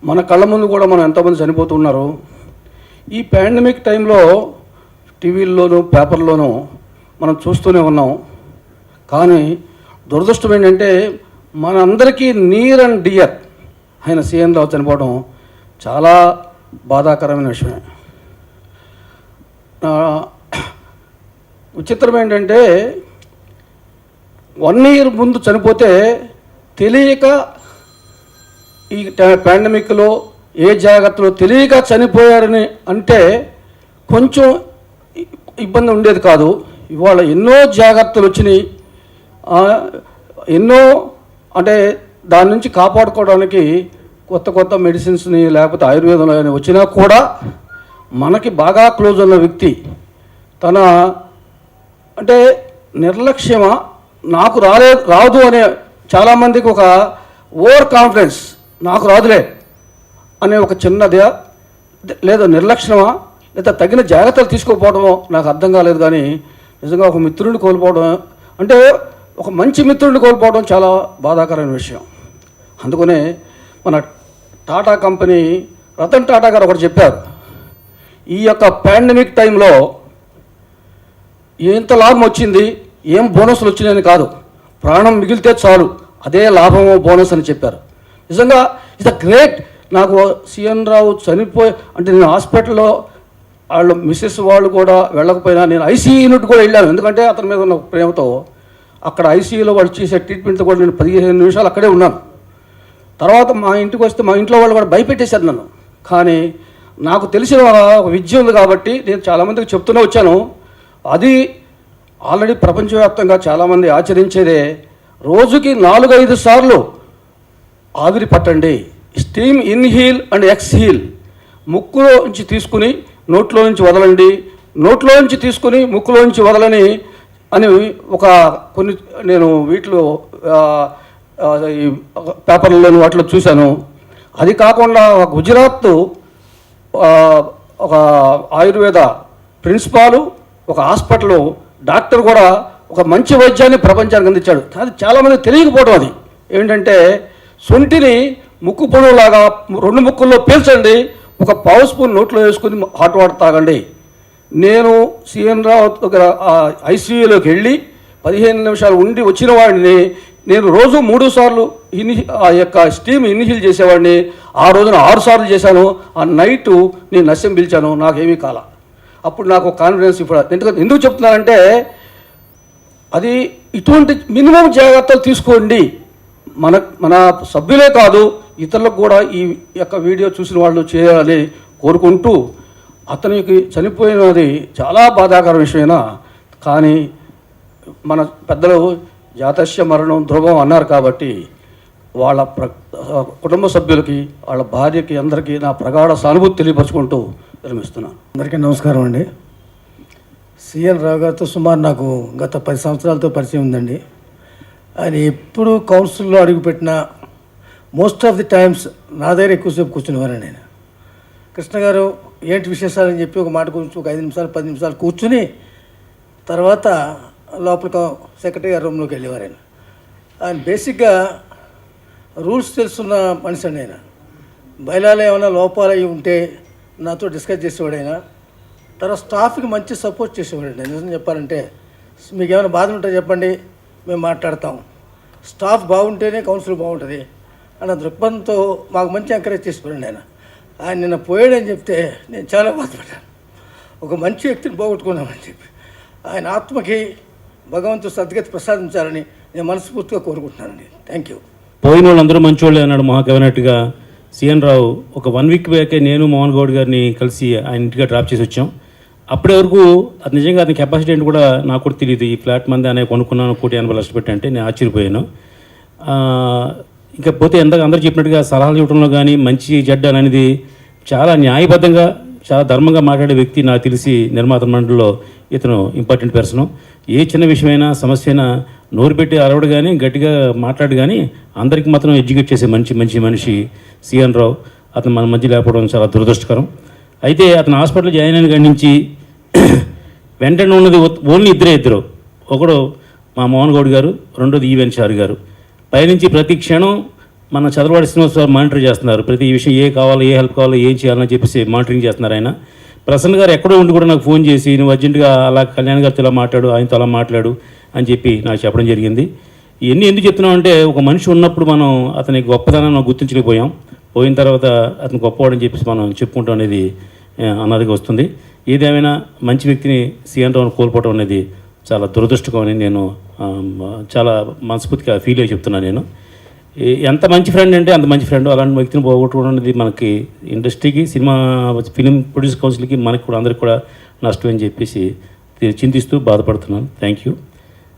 మన కళ్ళ ముందు కూడా మనం ఎంతోమంది చనిపోతున్నారు. ఈ పాండమిక్ టైంలో టీవీల్లోనూ పేపర్లోనూ మనం చూస్తూనే ఉన్నాం. కానీ దురదృష్టం ఏంటంటే మనందరికీ నియర్ అండ్ డియర్ ఆయన శ్రీఎన్ రావు చనిపోవడం చాలా బాధాకరమైన విషయమే. విచిత్రం ఏంటంటే 1 year ముందు చనిపోతే తెలియక ఈ పాండమిక్లో ఏ జాగ్రత్తలో తెలియక చనిపోయారని అంటే కొంచెం ఇబ్బంది ఉండేది కాదు. ఇవాళ ఎన్నో జాగ్రత్తలు వచ్చినాయి, ఎన్నో అంటే దాని నుంచి కాపాడుకోవడానికి కొత్త మెడిసిన్స్ని లేకపోతే ఆయుర్వేదంలో వచ్చినా కూడా మనకి బాగా క్లోజ్ ఉన్న వ్యక్తి తన అంటే నిర్లక్ష్యమా నాకు రాదు అనే చాలామందికి ఒక ఓవర్ కాన్ఫిడెన్స్, నాకు రాదులే అనే ఒక చిన్నదే లేదా నిర్లక్ష్యమా లేదా తగిన జాగ్రత్తలు తీసుకోకపోవడమో నాకు అర్థం కాలేదు. కానీ నిజంగా ఒక మిత్రుడిని కోల్పోవడం అంటే ఒక మంచి మిత్రుడిని కోల్పోవడం చాలా బాధాకరమైన విషయం. అందుకనే మన టాటా కంపెనీ రతన్ టాటా గారు ఒకటి చెప్పారు, ఈ యొక్క పాండమిక్ టైంలో ఎంత లాభం వచ్చింది, ఏం బోనస్లు వచ్చినాయని కాదు, ప్రాణం మిగిలితే చాలు అదే లాభము బోనస్ అని చెప్పారు. నిజంగా ఇట్స్ అ గ్రేట్. నాకు శ్రీఎన్ రావు చనిపోయి అంటే నేను హాస్పిటల్లో వాళ్ళు మిస్సెస్ వాళ్ళు కూడా వెళ్ళకపోయినా నేను ఐసీయూ యూనిట్ కూడా వెళ్ళాను. ఎందుకంటే అతని మీద ఉన్న ప్రేమతో అక్కడ ఐసీయూలో వాళ్ళు చేసే ట్రీట్మెంట్తో కూడా నేను 15 నిమిషాలు అక్కడే ఉన్నాను. తర్వాత మా ఇంటికి వస్తే మా ఇంట్లో వాళ్ళు కూడా భయపెట్టేశారు నన్ను. కానీ నాకు తెలిసిన ఒక విద్య ఉంది కాబట్టి నేను చాలామందికి చెప్తూనే వచ్చాను. అది ఆల్రెడీ ప్రపంచవ్యాప్తంగా చాలామంది ఆచరించేదే. రోజుకి 4-5 సార్లు ఆవిరి పట్టండి. Steam inhale and exhale. ముక్కులో నుంచి తీసుకుని నోట్లో నుంచి వదలండి, నోట్లో నుంచి తీసుకుని ముక్కులో నుంచి వదలని అని ఒక కొన్ని నేను వీటిలో ఈ పేపర్లోని వాటిలో చూశాను. అది కాకుండా గుజరాత్ ఒక ఆయుర్వేద ప్రిన్సిపాలు ఒక హాస్పిటల్లో డాక్టర్ కూడా ఒక మంచి వైద్యాన్ని ప్రపంచానికి అందించాడు. కానీ చాలామంది తెలియకపోవడం అది ఏంటంటే శొంఠిని ముక్కు పొడవులాగా 2 ముక్కుల్లో పీల్చండి, ఒక పావు స్పూన్ నోట్లో వేసుకుని హాట్ వాటర్ తాగండి. నేను సిఎన్ రావు దగ్గర ఐసీయూలోకి వెళ్ళి 15 నిమిషాలు ఉండి వచ్చిన వాడిని. నేను రోజు 3 సార్లు ఆ యొక్క స్టీమ్ ఇన్హీల్ చేసేవాడిని. ఆ రోజున 6 సార్లు చేశాను. ఆ నైటు నేను నశ్యం పిలిచాను, నాకేమీ కాల. అప్పుడు నాకు కాన్ఫిడెన్స్ ఇప్పుడు ఎందుకు చెప్తున్నానంటే, అది ఇటువంటి మినిమం జాగ్రత్తలు తీసుకోండి. మన సభ్యులే కాదు, ఇతరులకు కూడా ఈ యొక్క వీడియో చూసిన వాళ్ళు చేయాలని కోరుకుంటూ, అతనికి చనిపోయినది చాలా బాధాకర విషయమైనా కానీ మన పెద్దలు జాతస్య మరణం ధ్రువం అన్నారు కాబట్టి వాళ్ళ కుటుంబ సభ్యులకి, వాళ్ళ భార్యకి, అందరికీ నా ప్రగాఢ సానుభూతి తెలియపరుచుకుంటూ విరమిస్తున్నాను. అందరికీ నమస్కారం అండి. సిఎన్ రావు గారితో సుమారు నాకు గత 10 సంవత్సరాలతో పరిచయం ఉందండి. ఆయన ఎప్పుడు కౌన్సిల్లో అడుగుపెట్టిన మోస్ట్ ఆఫ్ ది టైమ్స్ నా దగ్గర ఎక్కువసేపు కూర్చునేవారండి. నేను కృష్ణ గారు ఏంటి విశేషాలని చెప్పి ఒక మాట గురించి ఒక 5 నిమిషాలు 10 నిమిషాలు కూర్చుని తర్వాత లోపల సెక్రటరీ గారి రూమ్లోకి వెళ్ళేవారు. ఆయన బేసిక్గా రూల్స్ తెలుసున్న మనిషి అండి. ఆయన బయలాలో ఏమైనా లోపాలు అవి ఉంటే నాతో డిస్కస్ చేసేవాడు. ఆయన తర్వాత స్టాఫ్కి మంచి సపోర్ట్ చేసేవాడు. నిజం చెప్పాలంటే, మీకు ఏమైనా బాధ ఉంటే చెప్పండి, మేము మాట్లాడతాం, స్టాఫ్ బాగుంటేనే కౌన్సిల్ బాగుంటుంది అన్న దృక్పథంతో మాకు మంచి ఎంకరేజ్ చేసిపోయాడు. ఆయన నిన్న పోయాడని చెప్తే నేను చాలా బాధపడ్డాను. ఒక మంచి వ్యక్తిని పోగొట్టుకున్నామని చెప్పి ఆయన ఆత్మకి భగవంతుడు సద్గతి ప్రసాదించాలని నేను మనస్ఫూర్తిగా కోరుకుంటున్నానండి. Thank you. పోయిన వాళ్ళందరూ మంచోళ్ళే అన్నాడు మహాకవినట్టుగా సిఎన్ రావు. ఒక 1 వీక్ బ్యాకే నేను మోహన్ గౌడ్ గారిని కలిసి ఆయన ఇంటిగా డ్రాప్ చేసి వచ్చాం. అప్పటి వరకు అది నిజంగా అతని కెపాసిటీ ఏంటి కూడా నాకు కూడా తెలియదు. ఈ ఫ్లాట్ మంది అనే కొనుక్కున్నాను 1,80,00,000 పెట్టి అంటే నేను ఆశ్చర్యపోయాను. ఇంకా పోతే అందరూ చెప్పినట్టుగా సలహాలు ఇవ్వడంలో కానీ మంచి చెడ్డ అనేది చాలా న్యాయబద్ధంగా చాలా ధర్మంగా మాట్లాడే వ్యక్తి నాకు తెలిసి నిర్మాత మండలిలో ఇతను ఇంపార్టెంట్ పర్సన్. ఏ చిన్న విషయమైనా సమస్య అయినా నోరు పెట్టి అరవడు కానీ గట్టిగా మాట్లాడు కానీ అందరికీ మాత్రం ఎడ్యుకేట్ చేసే మంచి మనిషి సిఎన్ రావు. అతను మన మధ్య లేకపోవడం చాలా దురదృష్టకరం. అయితే అతను హాస్పిటల్ జాయిన్ అయిన కాడి నుంచి వెంటనే ఉన్నది ఓన్లీ ఇద్దరు. ఒకడు మా మోహన్ గౌడ్ గారు, రెండోది ఈవెన్ షారు గారు. పైనుంచి ప్రతి క్షణం మన చదరవాడి శ్రీనివాసరావు మానిటర్ చేస్తున్నారు. ప్రతి విషయం ఏ కావాలో, ఏ హెల్ప్ కావాలో, ఏం చేయాలని చెప్పేసి మానిటరింగ్ చేస్తున్నారు. ఆయన ప్రసన్న గారు ఎక్కడో ఉండి కూడా నాకు ఫోన్ చేసి నువ్వు అర్జెంటుగా అలా కళ్యాణ్ గారితో ఇలా మాట్లాడు, ఆయనతో అలా మాట్లాడు అని చెప్పి నాకు చెప్పడం జరిగింది. ఇవన్నీ ఎందుకు చెప్తున్నామంటే, ఒక మనిషి ఉన్నప్పుడు మనం అతని గొప్పతనాన్ని గుర్తించలేకపోయాం. పోయిన తర్వాత అతను గొప్పవాడని చెప్పేసి మనం చెప్పుకుంటాం అనేది అన్నదిగా వస్తుంది. ఏదేమైనా మంచి వ్యక్తిని సిఎన్ రావును కోల్పోవడం అనేది చాలా దురదృష్టకం అని నేను చాలా మనస్ఫూర్తిగా ఫీల్ అయ్యి చెప్తున్నాను. నేను ఎంత మంచి ఫ్రెండ్ అంటే అంత మంచి ఫ్రెండ్. అలాంటి వ్యక్తిని పోగొట్టుకోవడం అనేది మనకి ఇండస్ట్రీకి, సినిమా ఫిలిం ప్రొడ్యూస్ కౌన్సిల్కి, మనకి కూడా అందరికి కూడా నష్టం అని చెప్పేసి చింతిస్తూ బాధపడుతున్నాను. Thank you.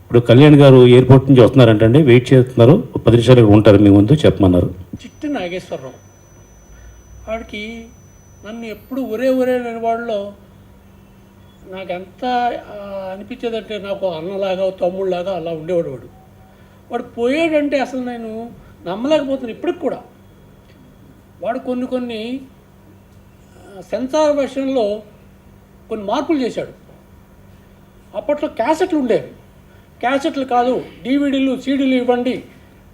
ఇప్పుడు కళ్యాణ్ గారు ఎయిర్పోర్ట్ నుంచి వస్తున్నారంటే వెయిట్ చేస్తున్నారు. 10 నిమిషాలు ఉంటారు మీ ముందు చెప్పమన్నారు. చిట్టి నాగేశ్వరరావు వాడికి నన్ను ఎప్పుడు ఒరే లేని వాళ్ళలో నాకు ఎంత అనిపించేదంటే, నాకు అన్నలాగా తమ్ముళ్ళలాగా అలా ఉండేవాడు. వాడు పోయాడంటే అసలు నేను నమ్మలేకపోతున్నాను ఇప్పటికి కూడా. వాడు కొన్ని సెన్సార్ వర్షన్లో కొన్ని మార్పులు చేశాడు. అప్పట్లో క్యాసెట్లు ఉండేవి. క్యాసెట్లు కాదు, డివిడీలు, సీడీలు ఇవ్వండి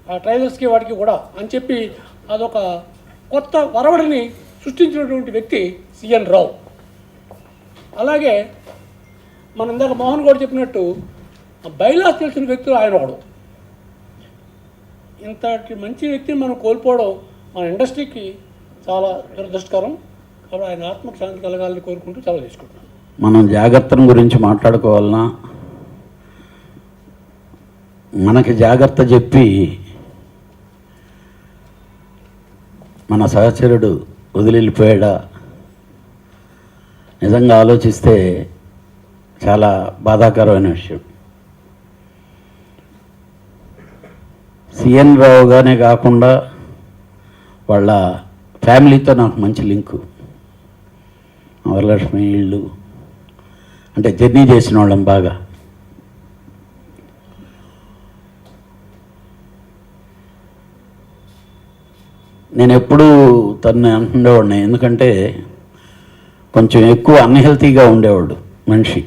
ఆ ట్రైలర్స్కి వాడికి కూడా అని చెప్పి అదొక కొత్త వరవడిని సృష్టించినటువంటి వ్యక్తి సిఎన్ రావు. అలాగే మనం ఇందాక మోహన్ గౌడ్ చెప్పినట్టు బైలాస్ తెలిసిన వ్యక్తులు ఆయన వాడు. ఇంతటి మంచి వ్యక్తిని మనం కోల్పోవడం మన ఇండస్ట్రీకి చాలా దురదృష్టకరం. కాబట్టి ఆయన ఆత్మకు శాంతి కలగాలని కోరుకుంటూ చాలా తీసుకుంటున్నాను. మనం జాగ్రత్తల గురించి మాట్లాడుకోవాలన్నా మనకి జాగ్రత్త చెప్పి మన సహచరుడు వదిలిపోయాడా, నిజంగా ఆలోచిస్తే చాలా బాధాకరమైన విషయం. సిఎన్ రావుగానే కాకుండా వాళ్ళ ఫ్యామిలీతో నాకు మంచి లింకు. వరలక్ష్మి ఇళ్ళు అంటే జర్నీ చేసిన వాళ్ళం బాగా. నేను ఎప్పుడూ తను అంటుండేవాడిని, ఎందుకంటే కొంచెం ఎక్కువ అన్హెల్తీగా ఉండేవాడు మనిషి.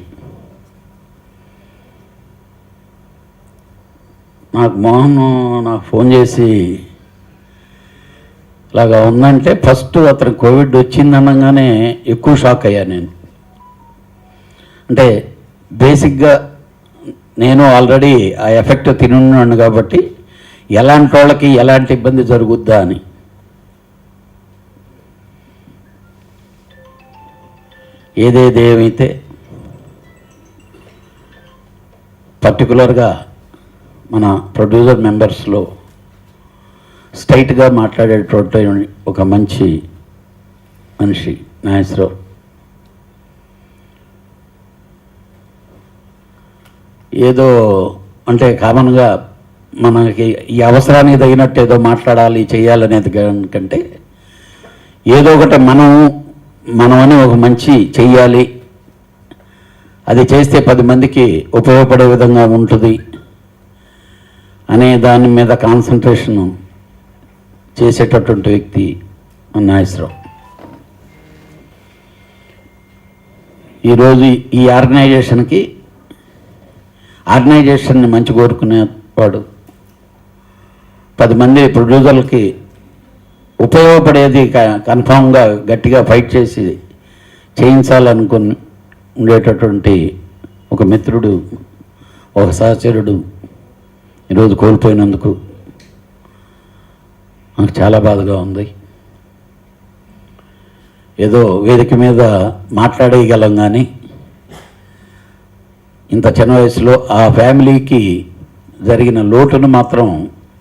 నాకు మోహన్ నాకు ఫోన్ చేసి ఇలాగా ఉందంటే ఫస్ట్ అతను కోవిడ్ వచ్చిందనగానే ఎక్కువ షాక్ అయ్యా నేను. అంటే బేసిక్గా నేను ఆల్రెడీ ఆ ఎఫెక్ట్ తినున్నాను కాబట్టి ఎలాంటి వాళ్ళకి ఎలాంటి ఇబ్బంది జరుగుద్దా అని. ఏమైతే పర్టికులర్గా మన ప్రొడ్యూసర్ మెంబర్స్లో స్ట్రైట్గా మాట్లాడేటువంటి ఒక మంచి మనిషి నాగేశ్వరరావు. ఏదో అంటే కామన్గా మనకి ఈ అవసరానికి తగినట్టు ఏదో మాట్లాడాలి చేయాలనేది కంటే ఏదో ఒకటి మనమని ఒక మంచి చెయ్యాలి, అది చేస్తే 10 మందికి ఉపయోగపడే విధంగా ఉంటుంది అనే దాని మీద కాన్సన్ట్రేషన్ చేసేటటువంటి వ్యక్తి నాగేశ్వరరావు. ఈరోజు ఈ ఆర్గనైజేషన్ని మంచి కోరుకునేవాడు, 10 మంది ప్రొడ్యూసర్లకి ఉపయోగపడేది కన్ఫామ్గా గట్టిగా ఫైట్ చేసి చేయించాలనుకుని ఉండేటటువంటి ఒక మిత్రుడు, ఒక సహచరుడు ఈరోజు కోల్పోయినందుకు నాకు చాలా బాధగా ఉంది. ఏదో వేదిక మీద మాట్లాడేయగలం కానీ ఇంత చిన్న వయసులో ఆ ఫ్యామిలీకి జరిగిన లోటును మాత్రం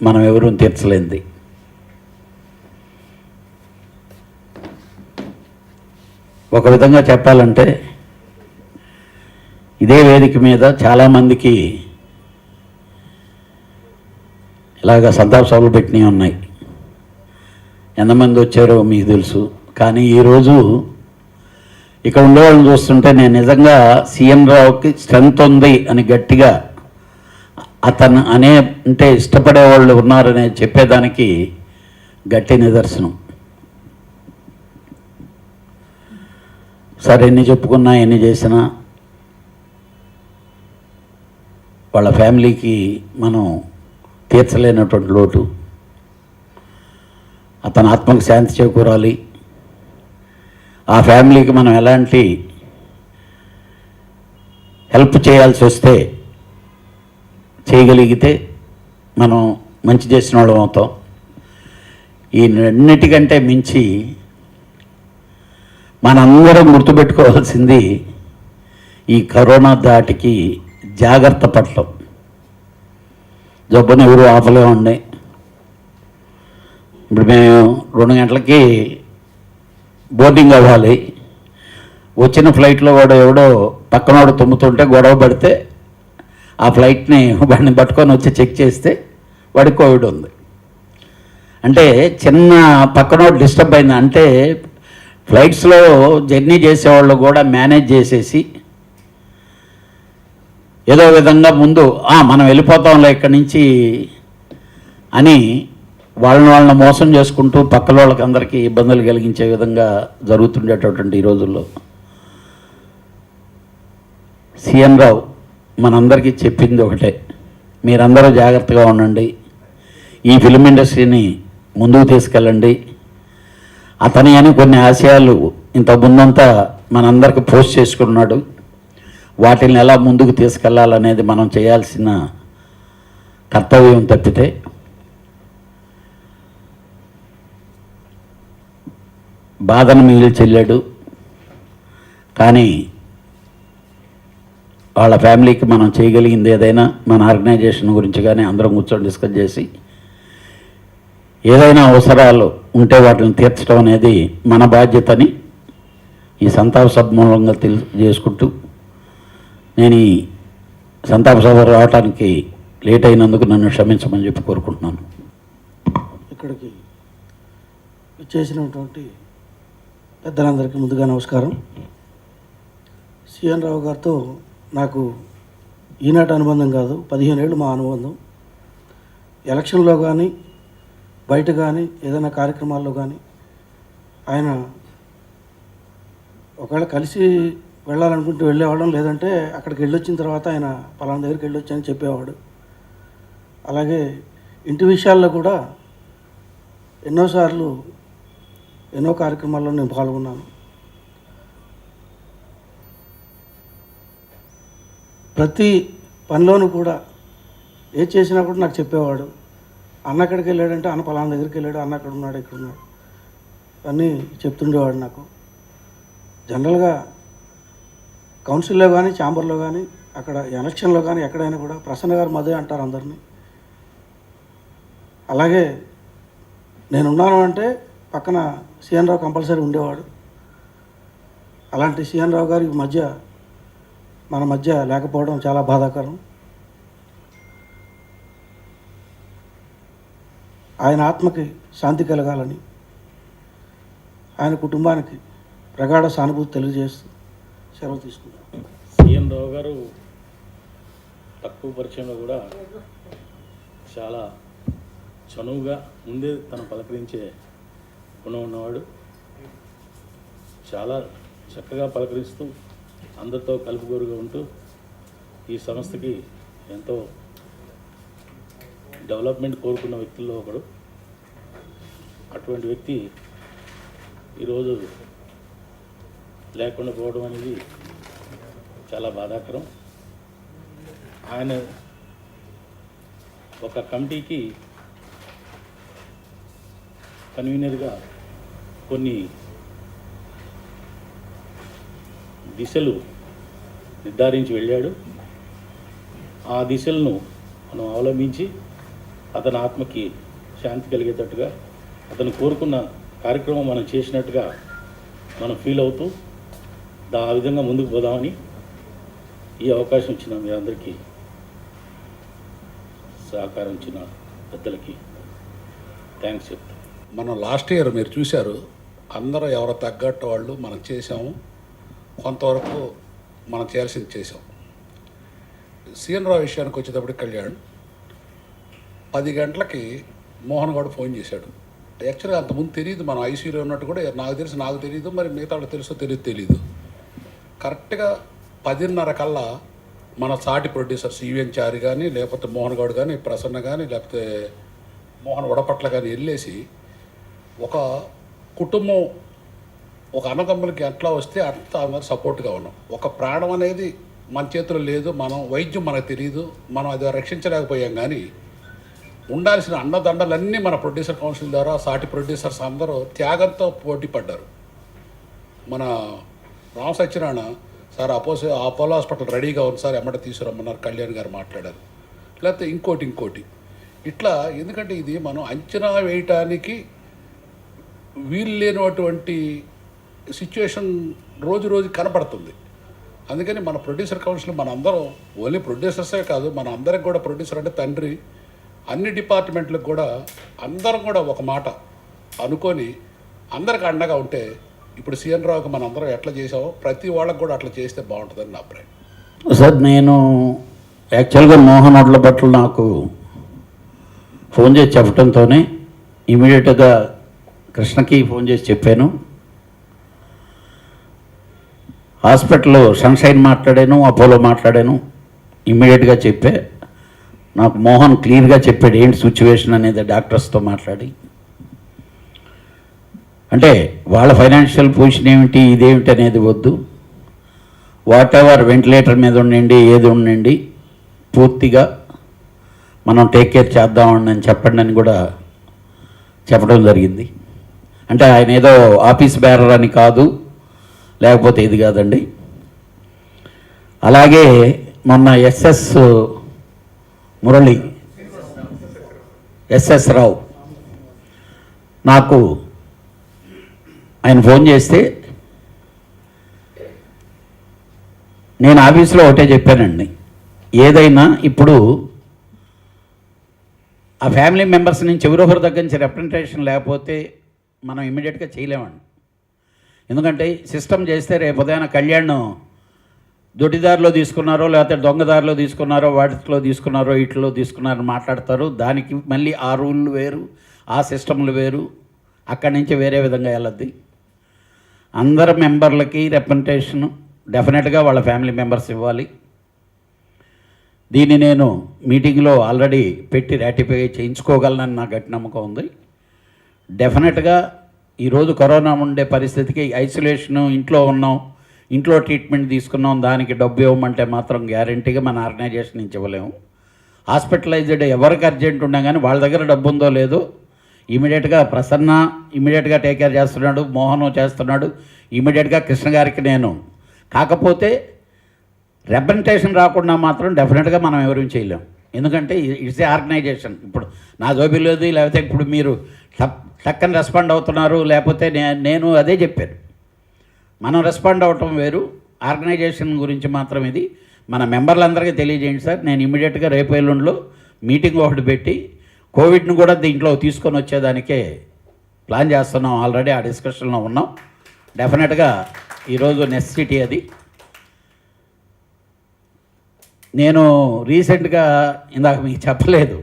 మనం ఎవరూ తీర్చలేంది. ఒక విధంగా చెప్పాలంటే ఇదే వేదిక మీద చాలామందికి ఇలాగ సంతాప సభలు పెట్టినవి ఉన్నాయి. ఎంతమంది వచ్చారో మీకు తెలుసు. కానీ ఈరోజు ఇక్కడ ఉండేవాళ్ళని చూస్తుంటే నేను నిజంగా సీఎం రావుకి స్ట్రెంత్ ఉంది అని గట్టిగా అతను అంటే ఇష్టపడే వాళ్ళు ఉన్నారని చెప్పేదానికి గట్టి నిదర్శనం. సరే ఎన్ని చెప్పుకున్నా ఎన్ని చేసినా వాళ్ళ ఫ్యామిలీకి మనం తీర్చలేనటువంటి లోటు. అతని ఆత్మకు శాంతి చేకూరాలి. ఆ ఫ్యామిలీకి మనం ఎలాంటి హెల్ప్ చేయాల్సి వస్తే చేయగలిగితే మనం మంచి చేసిన వాళ్ళం అవుతాం. ఈ అన్నిటికంటే మించి మనందరం గుర్తుపెట్టుకోవాల్సింది ఈ కరోనా దాటికి జాగ్రత్త పడటం. జబ్బుని ఎవరు ఆపలేమండి. ఇప్పుడు మేము 2 గంటలకి బోర్డింగ్ అవ్వాలి. వచ్చిన ఫ్లైట్లో కూడా ఎవడో పక్కనోడు తుమ్ముతుంటే గొడవ పడితే ఆ ఫ్లైట్ని వాడిని పట్టుకొని వచ్చి చెక్ చేస్తే వాడికి కోవిడ్ ఉంది. అంటే చిన్న పక్కనోడు డిస్టర్బ్ అయింది అంటే ఫ్లైట్స్లో జర్నీ చేసేవాళ్ళు కూడా మేనేజ్ చేసేసి ఏదో విధంగా ముందు మనం వెళ్ళిపోతాంలే ఇక్కడి నుంచి అని వాళ్ళని మోసం చేసుకుంటూ పక్కల వాళ్ళకి అందరికీ ఇబ్బందులు కలిగించే విధంగా జరుగుతుండేటటువంటి ఈ రోజుల్లో సీఎం రావు మనందరికీ చెప్పింది ఒకటే, మీరందరూ జాగ్రత్తగా ఉండండి, ఈ ఫిలిం ఇండస్ట్రీని ముందుకు తీసుకెళ్ళండి. అతని అని కొన్ని ఆశయాలు ఇంత ముందంతా మనందరికీ పోస్ట్ చేసుకున్నాడు. వాటిని ఎలా ముందుకు తీసుకెళ్లాలనేది మనం చేయాల్సిన కర్తవ్యం తప్పితే బాధను మిగిలి చెల్లాడు. కానీ వాళ్ళ ఫ్యామిలీకి మనం చేయగలిగింది ఏదైనా మన ఆర్గనైజేషన్ గురించి కానీ అందరం కూర్చొని డిస్కస్ చేసి ఏదైనా అవసరాలు ఉంటే వాటిని తీర్చడం అనేది మన బాధ్యతని ఈ సంతాప సభ మూలంగా తెలియజేసుకుంటూ నేను ఈ సంతాప సభ రావడానికి లేట్ అయినందుకు నన్ను క్షమించమని చెప్పి కోరుకుంటున్నాను. ఇక్కడికి చేసినటువంటి పెద్దలందరికీ ముందుగా నమస్కారం. సిఎన్ రావు గారితో నాకు ఈనాటి అనుబంధం కాదు, 15 ఏళ్ళు మా అనుబంధం. ఎలక్షన్లో కానీ బయట కానీ ఏదైనా కార్యక్రమాల్లో కానీ ఆయన ఒకవేళ కలిసి వెళ్ళాలనుకుంటూ వెళ్ళేవాళ్ళం, లేదంటే అక్కడికి వెళ్ళొచ్చిన తర్వాత ఆయన పలానా దగ్గరికి వెళ్ళొచ్చని చెప్పేవాడు. అలాగే ఇంటి విషయాల్లో కూడా ఎన్నోసార్లు ఎన్నో కార్యక్రమాల్లో నేను పాల్గొన్నాను. ప్రతి పనిలోనూ కూడా ఏది చేసినా కూడా నాకు చెప్పేవాడు. అన్న ఎక్కడికి వెళ్ళాడంటే అన్న పలానా దగ్గరికి వెళ్ళాడు, అన్న అక్కడ ఉన్నాడు, ఇక్కడ ఉన్నాడు అన్నీ చెప్తుండేవాడు నాకు. జనరల్గా కౌన్సిల్లో కానీ ఛాంబర్లో కానీ అక్కడ ఎలక్షన్లో కానీ ఎక్కడైనా కూడా ప్రసన్న గారు మదే అంటారు అందరినీ. అలాగే నేనున్నాను అంటే పక్కన సిఎన్ రావు కంపల్సరీ ఉండేవాడు. అలాంటి సిఎన్ రావు గారి మన మధ్య లేకపోవడం చాలా బాధాకరం. ఆయన ఆత్మకి శాంతి కలగాలని, ఆయన కుటుంబానికి ప్రగాఢ సానుభూతి తెలియజేస్తూ సెలవు తీసుకుంటాను. సిఎన్ రావు గారు తక్కువ పరిచయంలో కూడా చాలా చనువుగా ముందే తను పలకరించే గుణం ఉన్నవాడు. చాలా చక్కగా పలకరిస్తూ అందరితో కలుపుగోరుగా ఉంటూ ఈ సంస్థకి ఎంతో డెవలప్మెంట్ కోరుకున్న వ్యక్తుల్లో ఒకడు. అటువంటి వ్యక్తి ఈరోజు లేకుండా పోవడం అనేది చాలా బాధాకరం. ఆయన ఒక కమిటీకి కన్వీనర్గా కొన్ని దిశలు నిర్ధారించి వెళ్ళాడు. ఆ దిశలను మనం అవలంబించి అతని ఆత్మకి శాంతి కలిగేటట్టుగా, అతను కోరుకున్న కార్యక్రమం మనం చేసినట్టుగా మనం ఫీల్ అవుతూ ఆ విధంగా ముందుకు పోదామని ఈ అవకాశం ఇచ్చిన మీ అందరికీ, సహకారం ఇచ్చిన పెద్దలకి థ్యాంక్స్ చెప్తాను. మనం లాస్ట్ ఇయర్ మీరు చూశారు, అందరూ ఎవరో తగ్గట్టు వాళ్ళు మనం చేసాము, కొంతవరకు మనం చేయాల్సింది చేసాం. సిఎన్ రావు విషయానికి వచ్చేటప్పటికి కళ్యాణ్ 10 గంటలకి మోహన్ గౌడ్ ఫోన్ చేశాడు. యాక్చువల్గా అంతకుముందు తెలియదు, మనం ఐసీయూలో ఉన్నట్టు కూడా నాకు తెలియదు, మరి మిగతా వాళ్ళకి తెలుసో తెలీదు. కరెక్ట్గా 10:30 కల్లా మన సాటి ప్రొడ్యూసర్స్ ఈవెన్ చారి కానీ, లేకపోతే మోహన్ గౌడ్ కానీ, ప్రసన్న కానీ, లేకపోతే మోహన్ వడపట్ల కానీ వెళ్ళేసి ఒక కుటుంబం, ఒక అన్నదమ్ములకి ఎట్లా వస్తే అంత అందరూ సపోర్ట్గా ఉన్నాం. ఒక ప్రాణం అనేది మన చేతిలో లేదు, మనం వైద్యం మనకు తెలియదు, మనం అది రక్షించలేకపోయాం. కానీ ఉండాల్సిన అండదండలన్నీ మన ప్రొడ్యూసర్ కౌన్సిల్ ద్వారా సాటి ప్రొడ్యూసర్స్ అందరూ త్యాగంతో పోటీ పడ్డారు. మన Rama Satyanarayana sir Apollo hospital రెడీగా ఉంది సార్, ఎమ్మట తీసుకురమ్మన్నారు, కళ్యాణ్ గారు మాట్లాడారు. లేకపోతే ఇంకోటి ఇట్లా. ఎందుకంటే ఇది మనం అంచనా వేయటానికి వీలు లేనటువంటి సిచ్యువేషన్ రోజు కనపడుతుంది. అందుకని మన ప్రొడ్యూసర్ కౌన్సిల్ మనందరం, ఓన్లీ ప్రొడ్యూసర్సే కాదు, మన అందరికి కూడా ప్రొడ్యూసర్ అంటే తండ్రి, అన్ని డిపార్ట్మెంట్లకు కూడా అందరం కూడా ఒక మాట అనుకొని అందరికి అండగా ఉంటే, ఇప్పుడు సిఎన్ రావుకి మనం అందరం ఎట్లా చేసామో ప్రతి వాళ్ళకి కూడా అట్లా చేస్తే బాగుంటుందని నా అభిప్రాయం. సార్, నేను యాక్చువల్గా మోహన్ వడ్ల పట్ల నాకు ఫోన్ చేసి చెప్పడంతోనే ఇమీడియట్గా కృష్ణకి ఫోన్ చేసి చెప్పాను. హాస్పిటల్లో సన్షైన్ మాట్లాడాను, అపోలో మాట్లాడాను, ఇమ్మీడియట్గా చెప్పే. నాకు మోహన్ క్లియర్గా చెప్పాడు ఏంటి సిచ్యువేషన్ అనేది డాక్టర్స్తో మాట్లాడి. అంటే వాళ్ళ ఫైనాన్షియల్ పొజిషన్ ఏమిటి, ఇదేమిటి అనేది వద్దు, వాట్ ఎవర్ వెంటిలేటర్ మీద ఉండండి, ఏది ఉండండి, పూర్తిగా మనం టేక్ కేర్ చేద్దామని అని చెప్పండి అని కూడా చెప్పడం జరిగింది. అంటే ఆయన ఏదో ఆఫీస్ బేరర్ అని కాదు, లేకపోతే ఇది కాదండి. అలాగే మొన్న ఎస్ఎస్ రావు నాకు ఆయన ఫోన్ చేస్తే నేను ఆఫీస్లో ఒకటే చెప్పానండి, ఏదైనా ఇప్పుడు ఆ ఫ్యామిలీ మెంబర్స్ నుంచి ఎవరొకరి దగ్గర నుంచి రిప్రజెంటేషన్ లేకపోతే మనం ఇమ్మీడియట్గా చేయలేమండి. ఎందుకంటే సిస్టమ్ చేస్తే రేపు ఉదయాన కళ్యాణ్ దొడ్డిదారిలో తీసుకున్నారో లేకపోతే దొంగదారిలో తీసుకున్నారో, వాటిలో తీసుకున్నారో, ఇట్లో తీసుకున్నారో మాట్లాడతారు. దానికి మళ్ళీ ఆ రూళ్ళు వేరు, ఆ సిస్టమ్లు వేరు, అక్కడి నుంచి వేరే విధంగా వెళ్ళద్ది. అందరు మెంబర్లకి రిప్రజెంటేషన్ డెఫినెట్గా వాళ్ళ ఫ్యామిలీ మెంబర్స్ ఇవ్వాలి. దీన్ని నేను మీటింగ్లో ఆల్రెడీ పెట్టి రాటిఫై చేయించుకోగలనని నాకు గట్టి నమ్మకం ఉంది. డెఫినెట్గా ఈరోజు కరోనా ఉండే పరిస్థితికి ఐసోలేషను, ఇంట్లో ఉన్నాం, ఇంట్లో ట్రీట్మెంట్ తీసుకున్నాం, దానికి డబ్బు ఇవ్వమంటే మాత్రం గ్యారంటీగా మన ఆర్గనైజేషన్ నుంచి ఇవ్వలేము. హాస్పిటలైజ్డ్ ఎవరికి అర్జెంట్ ఉన్నా కానీ వాళ్ళ దగ్గర డబ్బు ఉందో లేదో ఇమీడియట్గా ప్రసన్న ఇమీడియట్గా టేక్ కేర్ చేస్తున్నాడు, మోహన్ చేస్తున్నాడు, ఇమీడియట్గా కృష్ణ గారికి నేను. కాకపోతే రిప్రజెంటేషన్ రాకుండా మాత్రం డెఫినెట్గా మనం ఎవరూ చేయలేం. ఎందుకంటే ఇట్స్ ఏ ఆర్గనైజేషన్. ఇప్పుడు నా జోబిలోది, లేకపోతే ఇప్పుడు మీరు టక్కని రెస్పాండ్ అవుతున్నారు, లేకపోతే నేను అదే చెప్పాను. మనం రెస్పాండ్ అవటం వేరు, ఆర్గనైజేషన్ గురించి మాత్రం ఇది మన మెంబర్లందరికీ తెలియజేయండి సార్. నేను ఇమీడియట్గా రేపు ఎల్లుండిలో మీటింగ్ ఒకటి పెట్టి కోవిడ్ను కూడా దీంట్లో తీసుకొని వచ్చేదానికే ప్లాన్ చేస్తున్నాం. ఆల్రెడీ ఆ డిస్కషన్లో ఉన్నాం. డెఫినెట్గా ఈరోజు నెసెసిటీ అది. నేను రీసెంట్గా ఇందాక మీకు చెప్పలేదు,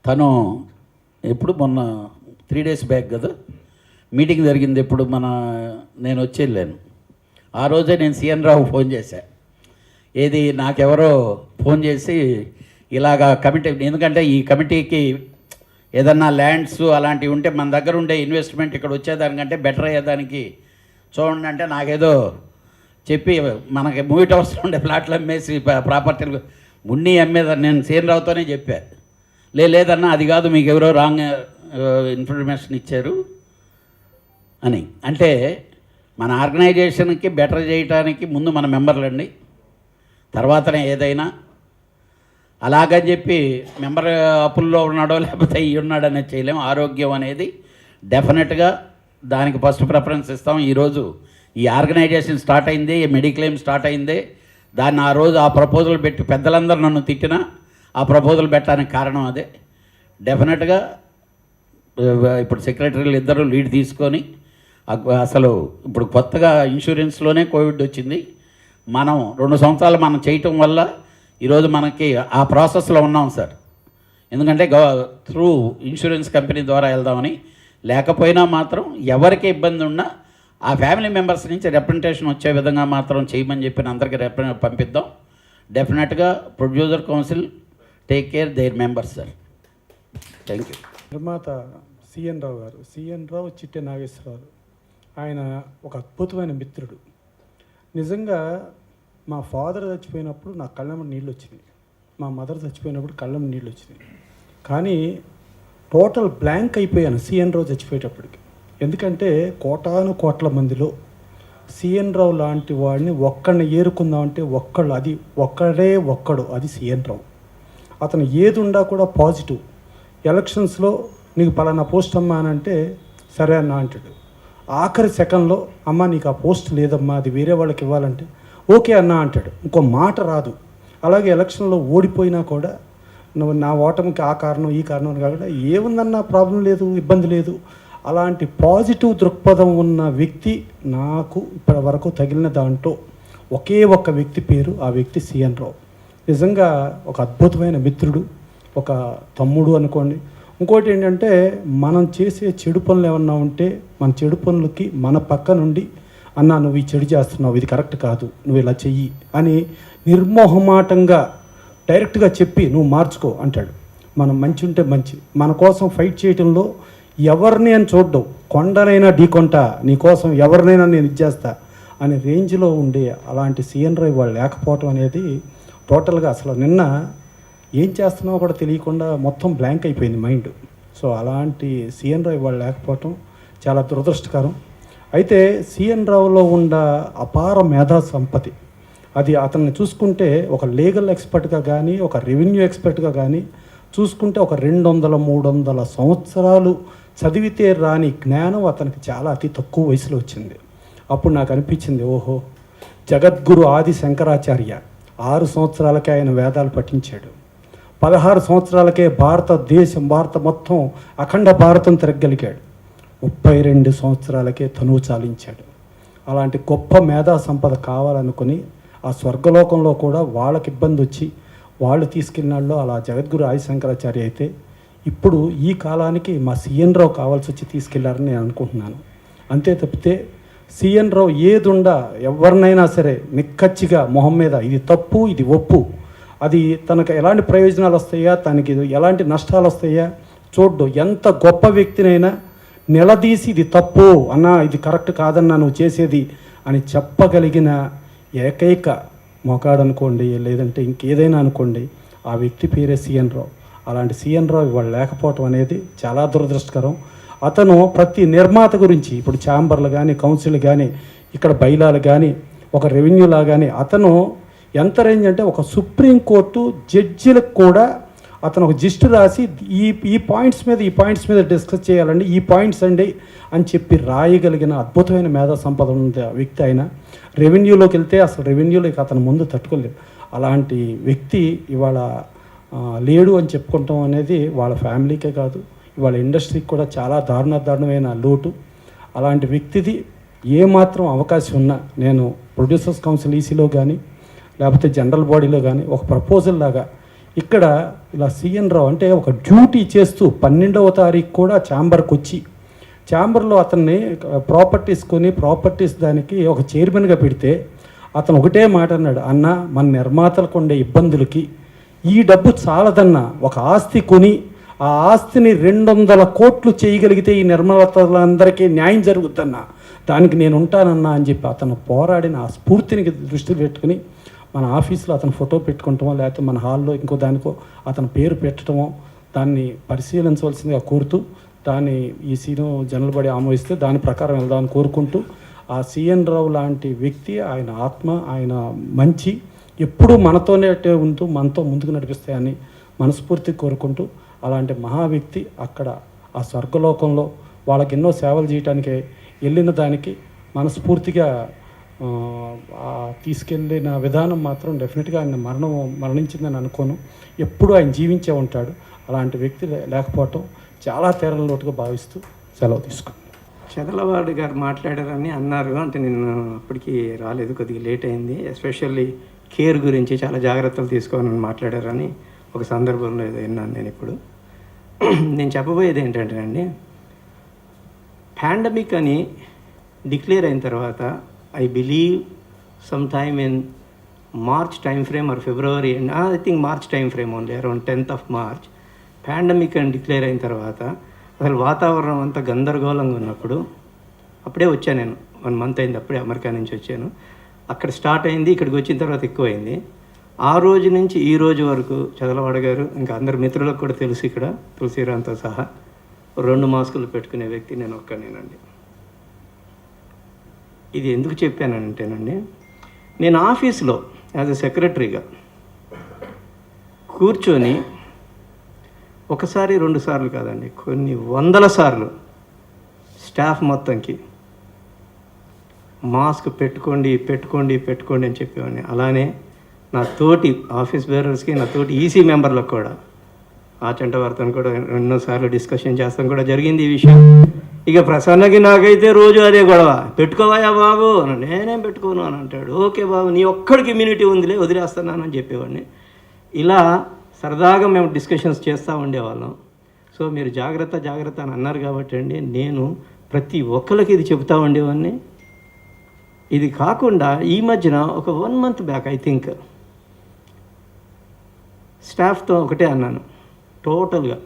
తను ఎప్పుడు మొన్న 3 days బ్యాక్ కదా మీటింగ్ జరిగింది. ఎప్పుడు నేను వచ్చి వెళ్ళాను. ఆ రోజే నేను సిఎన్ రావు ఫోన్ చేశా. ఏది నాకెవరో ఫోన్ చేసి ఇలాగా కమిటీ, ఎందుకంటే ఈ కమిటీకి ఏదన్నా ల్యాండ్స్ అలాంటివి ఉంటే మన దగ్గర ఉండే ఇన్వెస్ట్మెంట్ ఇక్కడ వచ్చేదానికంటే బెటర్ అయ్యేదానికి చూడండి అంటే నాకేదో చెప్పి మనకి మూవీ టవర్స్లో ఉండే ఫ్లాట్లు అమ్మేసి ప్రాపర్టీలు మున్ని అమ్మేదని నేను సిఎన్ రావుతోనే చెప్పా. లేదన్నా అది కాదు, మీకు ఎవరో రాంగ్ ఇన్ఫర్మేషన్ ఇచ్చారు అని. అంటే మన ఆర్గనైజేషన్కి బెటర్ చేయడానికి ముందు మన మెంబర్లండి, తర్వాతనే ఏదైనా. అలాగని చెప్పి మెంబర్ అప్పుల్లో ఉన్నాడో లేకపోతే ఇవి ఉన్నాడనేది చేయలేము. ఆరోగ్యం అనేది డెఫినెట్గా దానికి ఫస్ట్ ప్రిఫరెన్స్ ఇస్తాం. ఈరోజు ఈ ఆర్గనైజేషన్ స్టార్ట్ అయింది, ఈ మెడిక్లెయిమ్ స్టార్ట్ అయింది. దాన్ని ఆ రోజు ఆ ప్రపోజల్ పెట్టి పెద్దలందరూ నన్ను తిట్టినా ఆ ప్రపోజల్ పెట్టడానికి కారణం అదే. డెఫినెట్గా ఇప్పుడు సెక్రటరీలు ఇద్దరు లీడ్ తీసుకొని అసలు ఇప్పుడు కొత్తగా ఇన్సూరెన్స్లోనే కోవిడ్ వచ్చింది. మనం 2 సంవత్సరాలు మనం చేయటం వల్ల ఈరోజు మనకి ఆ ప్రాసెస్లో ఉన్నాం సార్. ఎందుకంటే త్రూ ఇన్సూరెన్స్ కంపెనీ ద్వారా వెళ్దామని. లేకపోయినా మాత్రం ఎవరికి ఇబ్బంది ఉన్నా ఆ ఫ్యామిలీ మెంబర్స్ నుంచి రిప్రజెంటేషన్ వచ్చే విధంగా మాత్రం చేయమని చెప్పిన అందరికీ పంపిద్దాం. డెఫినెట్గా producer council take care their members sir. Thank you. నిర్మాత సిఎన్ రావు గారు, సిఎన్ రావు చిట్టె నాగేశ్వరరావు, ఆయన ఒక అద్భుతమైన మిత్రుడు. నిజంగా మా ఫాదర్ చచ్చిపోయినప్పుడు నా కళ్ళమ్మ నీళ్ళు వచ్చినాయి, మా మదర్ చచ్చిపోయినప్పుడు కళ్ళమ్మ నీళ్ళు వచ్చినాయి. కానీ టోటల్ బ్లాంక్ అయిపోయాను సిఎన్ రావు చచ్చిపోయేటప్పటికి. ఎందుకంటే కోటాను కోట్ల మందిలో సిఎన్ రావు లాంటి వాడిని ఒక్కడిని ఏరుకుందామంటే ఒక్కడు అది సిఎన్ రావు. అతను ఏది ఉండా కూడా పాజిటివ్. ఎలక్షన్స్లో నీకు పలానా పోస్ట్ అమ్మా అని అంటే సరే అన్న అంటాడు. ఆఖరి సెకండ్లో అమ్మ నీకు ఆ పోస్ట్ లేదమ్మా, అది వేరే వాళ్ళకి ఇవ్వాలంటే ఓకే అన్న అంటాడు. ఇంకో మాట రాదు. అలాగే ఎలక్షన్లో ఓడిపోయినా కూడా నువ్వు నా ఓటమికి ఆ కారణం ఈ కారణం కాకుండా ఏముందన్న ప్రాబ్లం లేదు, ఇబ్బంది లేదు. అలాంటి పాజిటివ్ దృక్పథం ఉన్న వ్యక్తి నాకు ఇప్పటి వరకు తగిలిన దాంట్లో ఒకే ఒక్క వ్యక్తి పేరు, ఆ వ్యక్తి సిఎన్ రావు. నిజంగా ఒక అద్భుతమైన మిత్రుడు, ఒక తమ్ముడు అనుకోండి. ఇంకోటి ఏంటంటే మనం చేసే చెడు పనులు ఏమన్నా ఉంటే మన చెడు పనులకి మన పక్క నుండి అన్నా నువ్వు ఈ చెడు చేస్తున్నావు, ఇది కరెక్ట్ కాదు, నువ్వు ఇలా చెయ్యి అని నిర్మోహమాటంగా డైరెక్ట్గా చెప్పి నువ్వు మార్చుకో అంటాడు. మనం మంచి ఉంటే మంచి, మన కోసం ఫైట్ చేయడంలో ఎవరిని అని చూడ్డం, కొండనైనా ఢీకొంటా నీకోసం, ఎవరినైనా నేను ఇచ్చేస్తా అనే రేంజ్లో ఉండే అలాంటి సిఎన్ రావు వాళ్ళు లేకపోవటం అనేది టోటల్గా అసలు నిన్న ఏం చేస్తున్నావో కూడా తెలియకుండా మొత్తం బ్లాంక్ అయిపోయింది మైండ్. సో అలాంటి సిఎన్ రావు వాళ్ళు లేకపోవటం చాలా దురదృష్టకరం. అయితే సిఎన్ రావులో ఉన్న అపార మేధా సంపత్తి, అది అతన్ని చూసుకుంటే ఒక లీగల్ ఎక్స్పర్ట్గా కానీ ఒక రెవెన్యూ ఎక్స్పర్ట్గా కానీ చూసుకుంటే ఒక 200-300 సంవత్సరాలు చదివితే రాని జ్ఞానం అతనికి చాలా అతి తక్కువ వయసులో వచ్చింది. అప్పుడు నాకు అనిపించింది, ఓహో జగద్గురు ఆది శంకరాచార్య 6 సంవత్సరాలకే ఆయన వేదాలు పఠించాడు. 16 సంవత్సరాలకే భారత మొత్తం అఖండ భారతం తిరగలిగాడు. 32 సంవత్సరాలకే తనువు చాలించాడు. అలాంటి గొప్ప మేధా సంపద కావాలనుకుని ఆ స్వర్గలోకంలో కూడా వాళ్ళకి ఇబ్బంది వచ్చి వాళ్ళు తీసుకెళ్ళినాళ్ళు అలా జగద్గురు ఆది శంకరాచార్య అయితే, ఇప్పుడు ఈ కాలానికి మా సిఎన్ రావు కావాల్సి వచ్చి తీసుకెళ్లారని నేను అనుకుంటున్నాను. అంతే తప్పితే సిఎన్ రావు ఏదుండా ఎవరినైనా సరే నిక్కచ్చిగా మొహం మీద ఇది తప్పు ఇది ఒప్పు, అది తనకు ఎలాంటి ప్రయోజనాలు వస్తాయా, తనకి ఎలాంటి నష్టాలు వస్తాయా చూడ్డు. ఎంత గొప్ప వ్యక్తినైనా నిలదీసి ఇది తప్పు అన్నా, ఇది కరెక్ట్ కాదన్నా నువ్వు చేసేది అని చెప్పగలిగిన ఏకైక మొగాడు అనుకోండి, లేదంటే ఇంకేదైనా అనుకోండి, ఆ వ్యక్తి పేరే సిఎన్ రావు. అలాంటి సిఎన్ రావు ఇవాళ లేకపోవటం అనేది చాలా దురదృష్టకరం. అతను ప్రతి నిర్మాత గురించి, ఇప్పుడు ఛాంబర్లు కానీ, కౌన్సిల్ కానీ, ఇక్కడ బైలాలు కానీ, ఒక రెవెన్యూలా కానీ, అతను ఎంత రేంజ్ అంటే ఒక సుప్రీంకోర్టు జడ్జిలకు కూడా అతను ఒక జిస్ట్ రాసి ఈ పాయింట్స్ మీద డిస్కస్ చేయాలండి, ఈ పాయింట్స్ అండి అని చెప్పి రాయగలిగిన అద్భుతమైన మేధా సంపద ఉంది ఆ వ్యక్తి. ఆయన రెవెన్యూలోకి వెళ్తే అసలు రెవెన్యూలోకి అతను ముందు తట్టుకోలేదు. అలాంటి వ్యక్తి ఇవాళ లేడు అని చెప్పుకుంటాం అనేది వాళ్ళ ఫ్యామిలీకే కాదు, ఇవాళ ఇండస్ట్రీకి కూడా చాలా దారుణమైన లోటు. అలాంటి వ్యక్తిది ఏమాత్రం అవకాశం ఉన్నా నేను ప్రొడ్యూసర్స్ కౌన్సిల్ ఈసీలో కానీ, లేకపోతే జనరల్ బాడీలో కానీ ఒక ప్రపోజల్ లాగా ఇక్కడ ఇలా సిఎన్ రావు అంటే ఒక డ్యూటీ చేస్తూ 12వ తారీఖు కూడా ఛాంబర్కి వచ్చి, ఛాంబర్లో అతన్ని ప్రాపర్టీస్ దానికి ఒక చైర్మన్గా పెడితే అతను ఒకటే మాట అన్నాడు, అన్న మన నిర్మాతలకు ఉండే ఇబ్బందులకి ఈ డబ్బు చాలదన్న, ఒక ఆస్తి కొని ఆ ఆస్తిని 200 కోట్లు చేయగలిగితే ఈ నిర్మాతలందరికీ న్యాయం జరుగుద్దన్న, దానికి నేను ఉంటానన్నా అని చెప్పి అతను పోరాడిన ఆ స్ఫూర్తిని దృష్టిలో పెట్టుకుని మన ఆఫీస్లో అతను ఫోటో పెట్టుకుంటామో, లేకపోతే మన హాల్లో ఇంకో దానికో అతని పేరు పెట్టడమో దాన్ని పరిశీలించవలసిందిగా కోరుతూ, దాన్ని ఈ సీను జనరల్ బాడీ ఆమోదిస్తే దాని ప్రకారం వెళ్దామని కోరుకుంటూ, ఆ సిఎన్ రావు లాంటి వ్యక్తి, ఆయన ఆత్మ, ఆయన మంచి ఎప్పుడూ మనతోనే ఉంటూ మనతో ముందుకు నడిపిస్తాయని మనస్ఫూర్తిగా కోరుకుంటూ, అలాంటి మహా వ్యక్తి అక్కడ ఆ స్వర్గలోకంలో వాళ్ళకి ఎన్నో సేవలు చేయడానికి వెళ్ళిన దానికి మనస్ఫూర్తిగా తీసుకెళ్ళిన విధానం మాత్రం డెఫినెట్గా ఆయన మరణించిందని అనుకోను. ఎప్పుడూ ఆయన జీవించే ఉంటాడు. అలాంటి వ్యక్తి లేకపోవటం చాలా తీరల లోటుగా భావిస్తూ సెలవు తీసుకున్నాను. చదలవాడు గారు మాట్లాడారని అన్నారు, అంటే నేను అప్పటికి రాలేదు, కొద్దిగా లేట్ అయింది. ఎస్పెషల్లీ కేర్ గురించి చాలా జాగ్రత్తలు తీసుకోవాలని మాట్లాడారని ఒక సందర్భంలో ఏదో విన్నాను నేను. ఇప్పుడు నేను చెప్పబోయేది ఏంటంటే అండి, పాండమిక్ అని డిక్లేర్ అయిన తర్వాత I believe some time in March time frame are February, and I think March time frame only, around 10th of March pandemic అని డిక్లేర్ అయిన తర్వాత అసలు వాతావరణం అంతా గందరగోళంగా ఉన్నప్పుడు, అప్పుడే వచ్చాను నేను, 1 month అయింది, అప్పుడే అమెరికా నుంచి వచ్చాను. అక్కడ స్టార్ట్ అయింది, ఇక్కడికి వచ్చిన తర్వాత ఎక్కువైంది. ఆ రోజు నుంచి ఈ రోజు వరకు చదలవాడ గారు, ఇంకా అందరు మిత్రులకు కూడా తెలుసు, ఇక్కడ తులసిరాంతో సహా 2 మాస్కులు పెట్టుకునే వ్యక్తి నేను ఒక్కనేనండి. ఇది ఎందుకు చెప్పానంటేనండి, నేను ఆఫీస్లో యాజ్ ఎ సెక్రటరీగా కూర్చొని ఒకసారి 2 సార్లు కాదండి, కొన్ని 100 సార్లు స్టాఫ్ మొత్తంకి మాస్క్ పెట్టుకోండి అని చెప్పేవాడిని. అలానే నా తోటి ఆఫీస్ బేరర్స్కి, నా తోటి ఈసీ మెంబర్లకు కూడా, ఆచంట వార్తను కూడా ఎన్నోసార్లు డిస్కషన్ చేస్తాం కూడా జరిగింది ఈ విషయం. ఇక ప్రసన్నకి నాకైతే రోజు అదే గొడవ, పెట్టుకోవాయా బాబు అని. నేనేం పెట్టుకోను అని అంటాడు. ఓకే బాబు, నీ ఒక్కడికి ఇమ్యూనిటీ ఉందిలే, వదిలేస్తున్నాను అని చెప్పేవాడిని. ఇలా సరదాగా మేము డిస్కషన్స్ చేస్తూ ఉండేవాళ్ళం. సో మీరు జాగ్రత్త అని అన్నారు కాబట్టి అండి, నేను ప్రతి ఒక్కరికి ఇది చెబుతూ ఉండేవాడిని. ఇది కాకుండా ఈ మధ్యన ఒక 1 month బ్యాక్ ఐ థింక్ స్టాఫ్తో ఒకటే అన్నాను టోటల్గా,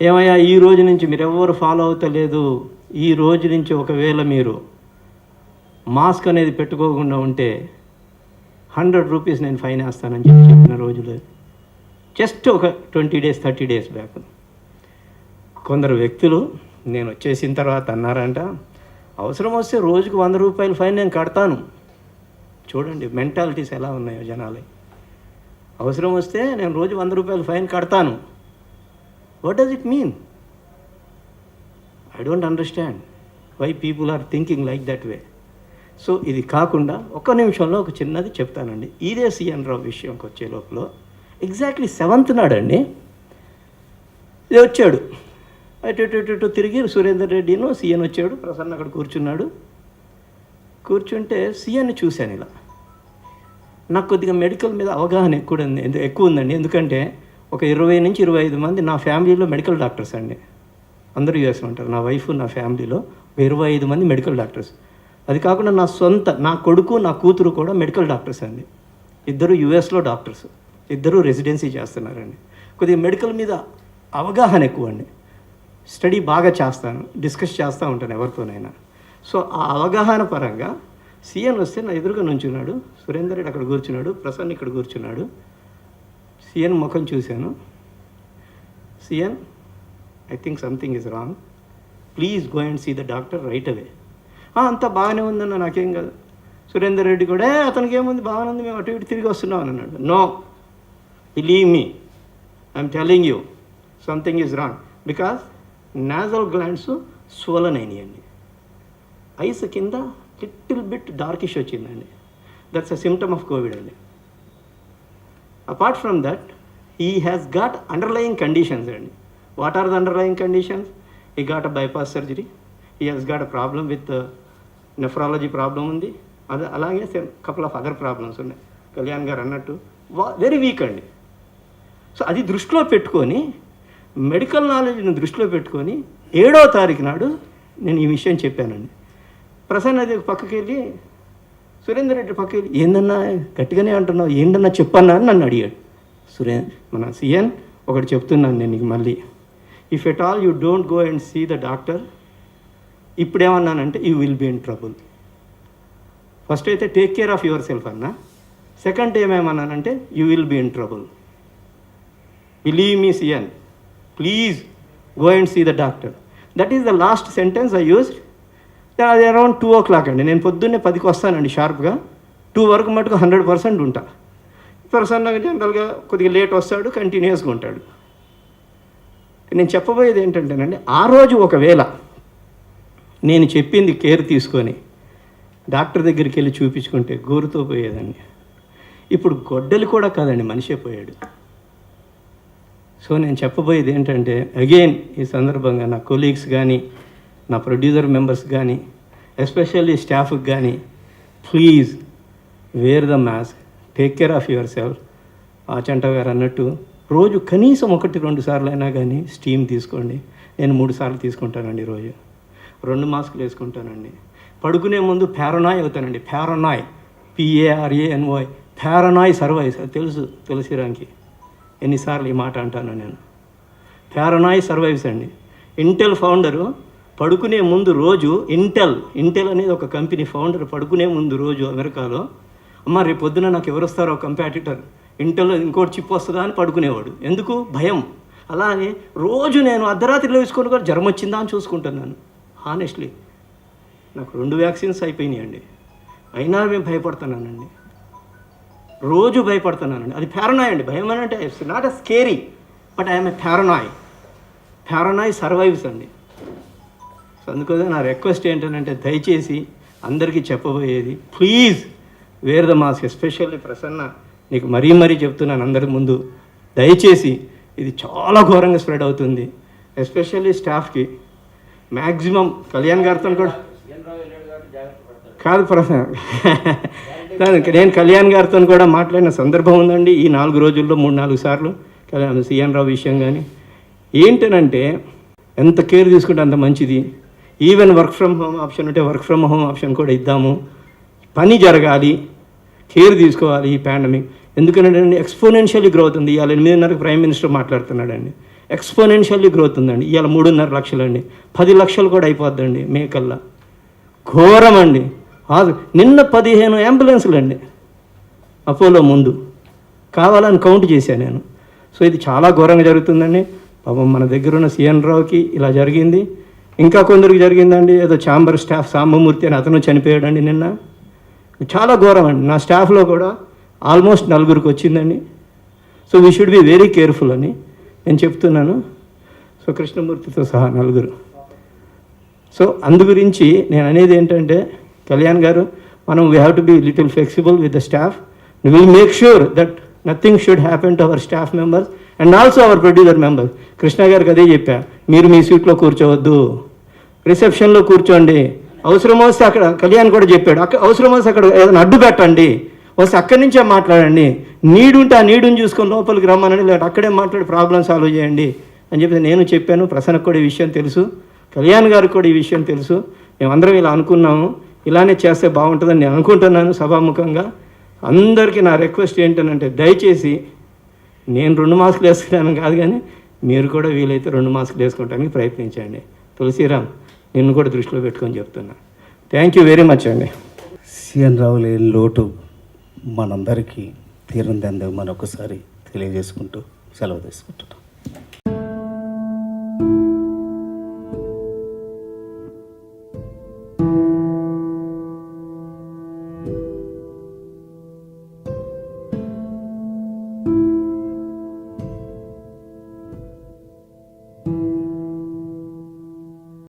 ఏమయ్యా ఈ రోజు నుంచి మీరు ఎవరు ఫాలో అవుతలేదు, ఈ రోజు నుంచి ఒకవేళ మీరు మాస్క్ అనేది పెట్టుకోకుండా ఉంటే 100 రూపీస్ నేను ఫైన్ వేస్తానని చెప్పిన రోజులు జస్ట్ ఒక 20 days 30 days బ్యాక్. కొందరు వ్యక్తులు నేను వచ్చేసిన తర్వాత అన్నారంట, అవసరం వస్తే రోజుకు 100 రూపాయలు ఫైన్ నేను కడతాను. చూడండి మెంటాలిటీస్ ఎలా ఉన్నాయో జనాలు. అవసరం వస్తే నేను రోజు 100 రూపాయలు ఫైన్ కడతాను. What does it mean? I don't understand why people are thinking like that way. So ఇది కాకుండా ఒక్క నిమిషంలో ఒక చిన్నది చెప్తానండి. ఇదే సిఎన్ రావు విషయంకి వచ్చే లోపల ఎగ్జాక్ట్లీ 7th నాడండి ఇది వచ్చాడు, అటు తిరిగి సురేందర్ రెడ్డిను సీఎన్ వచ్చాడు, ప్రసన్న అక్కడ కూర్చున్నాడు. కూర్చుంటే సీఎన్ని చూశాను. ఇలా నాకు కొద్దిగా మెడికల్ మీద అవగాహన ఎక్కువ ఉందండి. ఎందుకంటే ఒక 20 నుంచి 25 మంది నా ఫ్యామిలీలో మెడికల్ డాక్టర్స్ అండి. అందరూ యూఎస్లో ఉంటారు. నా వైఫ్, నా ఫ్యామిలీలో 25 మంది మెడికల్ డాక్టర్స్. అది కాకుండా నా కొడుకు, నా కూతురు కూడా మెడికల్ డాక్టర్స్ అండి. 2 యూఎస్లో డాక్టర్స్, 2 రెసిడెన్సీ చేస్తున్నారండి. కొద్దిగా మెడికల్ మీద అవగాహన ఎక్కువ అండి. స్టడీ బాగా చేస్తాను, డిస్కస్ చేస్తూ ఉంటాను ఎవరితోనైనా. సో ఆ అవగాహన పరంగా సీఎన్ వస్తే నా ఎదురుగా నుంచున్నాడు, సురేందర్ రెడ్డి అక్కడ కూర్చున్నాడు, ప్రసన్న ఇక్కడ కూర్చున్నాడు. సీఎన్ ముఖం చూశాను. CN, I think something is wrong, please go and see the doctor right away. అంతా బాగానే ఉందన్న, నాకేం కాదు. సురేందర్ రెడ్డి కూడా అతనికి ఏముంది, బాగానే ఉంది, మేము అటు ఇటు తిరిగి వస్తున్నాం అని అన్నాడు. No, believe me, I'm telling you something is wrong. Because nasal glands swollen అయినాయండి, ఐస్ కింద లిటిల్ బిట్ డార్కిష్ వచ్చిందండి. That's a symptom of Covid అండి. Apart from that he has got underlying conditions అండి. What are the underlying conditions? He got a bypass surgery, he has got a problem with nephrology problem ఉంది, అలాగే couple of other problems ఉన్నాయి. కళ్యాణ్ గారు అన్నట్టు very weak అండి. So అది దృష్టిలో పెట్టుకొని, మెడికల్ నాలెడ్జ్ని దృష్టిలో పెట్టుకొని 7వ తారీఖు నాడు నేను ఈ విషయం చెప్పానండి. ప్రసన్న అది పక్కకి వెళ్ళి, సురేందర్ రెడ్డి పక్కకి వెళ్ళి, ఏందన్నా గట్టిగానే అంటున్నావు, ఏంటన్నా చెప్పన్నా అని నన్ను అడిగాడు. మన సీఎన్ ఒకటి చెప్తున్నాను నేను నీకు మళ్ళీ, if at all you don't go and see the doctor, ఇప్పుడేమన్నానంటే you will be in trouble. First అయితే take care of yourself అన్నా, సెకండ్ ఏమేమన్నానంటే you will be in trouble. Believe me CN, please go and see the doctor. That is the last sentence I used. అది around 2 o'clock అండి. నేను పొద్దున్నే 10కి వస్తానండి షార్ప్గా. 2 వరకు మటుకు 100% ఉంటా. ప్రసన్నగా జనరల్గా కొద్దిగా లేట్ వస్తాడు, కంటిన్యూస్గా ఉంటాడు. నేను చెప్పబోయేది ఏంటంటేనండి, ఆ రోజు ఒకవేళ నేను చెప్పింది కేర్ తీసుకొని డాక్టర్ దగ్గరికి వెళ్ళి చూపించుకుంటే గోరుతో పోయేదండి. ఇప్పుడు గొడ్డలి కూడా కాదండి, మనిషే పోయాడు. సో నేను చెప్పబోయేది ఏంటంటే, అగైన్ ఈ సందర్భంగా నా కొలీగ్స్ కానీ, నా ప్రొడ్యూసర్ మెంబర్స్ కానీ, ఎస్పెషల్లీ స్టాఫ్కి కానీ, please wear the mask, take care of your self. Achanta గారు అన్నట్టు రోజు కనీసం 1-2 సార్లు అయినా కానీ స్టీమ్ తీసుకోండి. నేను 3 సార్లు తీసుకుంటానండి రోజు. 2 మాస్కులు వేసుకుంటానండి. పడుకునే ముందు పారనాయ్ అవుతానండి. పారనాయ్, PARANOY, పారనాయ్ సర్వైవ్స్. అది తెలుసు తులసిరాంకి, ఎన్నిసార్లు ఈ మాట అంటాను నేను. పారనాయ్ సర్వైవ్స్ అండి. ఇంటెల్ ఫౌండరు పడుకునే ముందు రోజు, ఇంటెల్ అనేది ఒక కంపెనీ ఫౌండర్ పడుకునే ముందు రోజు అమెరికాలో, అమ్మ రేపు పొద్దున నాకు ఎవరు వస్తారో కంపాటిటర్, ఇంటెల్ ఇంకోటి చిప్ వస్తుందా అని పడుకునేవాడు. ఎందుకు? భయం. అలానే రోజు నేను అర్ధరాత్రిలో వేసుకొని కూడా జ్వరం వచ్చిందా అని చూసుకుంటున్నాను. హానెస్ట్లీ నాకు 2 వ్యాక్సిన్స్ అయిపోయినాయండి, అయినా మేము భయపడుతున్నానండి, రోజు భయపడుతున్నానండి. అది పారనాయ్ అండి. భయం అని అంటే it's not a scary, but I'm a paranoid survives అండి. సో అందుకోసం నా రిక్వెస్ట్ ఏంటంటే, దయచేసి అందరికీ చెప్పబోయేది, please wear the mask. Especially Prasanna, నీకు మరీ చెప్తున్నాను అందరి ముందు, దయచేసి ఇది చాలా ఘోరంగా స్ప్రెడ్ అవుతుంది. ఎస్పెషల్లీ స్టాఫ్కి మ్యాక్సిమం. కళ్యాణ్ గారితో కూడా కాదు ప్రసన్న, నేను కళ్యాణ్ గారితో కూడా మాట్లాడిన సందర్భం ఉందండి ఈ 4 రోజుల్లో 3-4 సార్లు. సీఎన్ రావు విషయం కానీ ఏంటనంటే, ఎంత కేర్ తీసుకుంటే అంత మంచిది. Even work from home option ఉంటే వర్క్ ఫ్రమ్ హోమ్ ఆప్షన్ కూడా ఇద్దాము. పని జరగాలి, కేర్ తీసుకోవాలి ఈ పాండమిక్. ఎందుకంటే ఎక్స్పోనెన్షియల్లీ గ్రోత్ ఉంది. ఇవాళ 8:30కి ప్రైమ్ మినిస్టర్ మాట్లాడుతున్నాడండి. ఎక్స్పోనెన్షియల్లీ గ్రోత్ ఉందండి. ఇవాళ 3.5 లక్షలండి, 10 లక్షలు కూడా అయిపోద్దండి మే కల్లా. ఘోరం అండి. నిన్న 15 అంబులెన్సులు అండి అపోలో ముందు, కావాలని కౌంట్ చేశాను నేను. సో ఇది చాలా ఘోరంగా జరుగుతుందండి. పాపం మన దగ్గర ఉన్న సీఎన్ రావుకి ఇలా జరిగింది, ఇంకా కొందరికి జరిగిందండి. ఏదో ఛాంబర్ స్టాఫ్ సాంబమూర్తి అని అతను చనిపోయాడండి నిన్న. చాలా ఘోరం అండి. నా స్టాఫ్లో కూడా ఆల్మోస్ట్ 4గురికి వచ్చిందండి. So we should be very careful అని నేను చెప్తున్నాను. సో కృష్ణమూర్తితో సహా 4. సో అందు గురించి నేను అనేది ఏంటంటే, కళ్యాణ్ గారు, మనం we have to be little flexible with the staff. Will make sure that nothing should happen to our staff members and also our producer members. Krishna గారికి అదే చెప్పా, మీరు మీ సీట్లో కూర్చోవద్దు, రిసెప్షన్లో కూర్చోండి. అవసరం వస్తే అక్కడ, కళ్యాణ్ కూడా చెప్పాడు, అవసరం వస్తే అక్కడ ఏదైనా అడ్డు పెట్టండి, వస్తే అక్కడి నుంచే మాట్లాడండి. నీడుంటే ఆ నీడుని చూసుకొని లోపలికి రమ్మనండి, లేకపోతే అక్కడే మాట్లాడి ప్రాబ్లమ్ సాల్వ్ చేయండి అని చెప్పి నేను చెప్పాను. ప్రసన్నకు కూడా ఈ విషయం తెలుసు, కళ్యాణ్ గారికి కూడా ఈ విషయం తెలుసు. మేమందరం ఇలా అనుకున్నాము, ఇలానే చేస్తే బాగుంటుందని నేను అనుకుంటున్నాను. సభాముఖంగా అందరికీ నా రిక్వెస్ట్ ఏంటనంటే, దయచేసి నేను 2 మాస్కులు వేసుకున్నాను కాదు, కానీ మీరు కూడా వీలైతే 2 మాస్కులు వేసుకోవడానికి ప్రయత్నించండి. తులసిరామ్, నిన్ను కూడా దృష్టిలో పెట్టుకొని చెప్తున్నా. థ్యాంక్ యూ వెరీ మచ్ అండి. సిఎన్ రావు లేని లోటు మనందరికీ తీరందని మరొకసారి తెలియజేసుకుంటూ సెలవు తీసుకుంటున్నాం.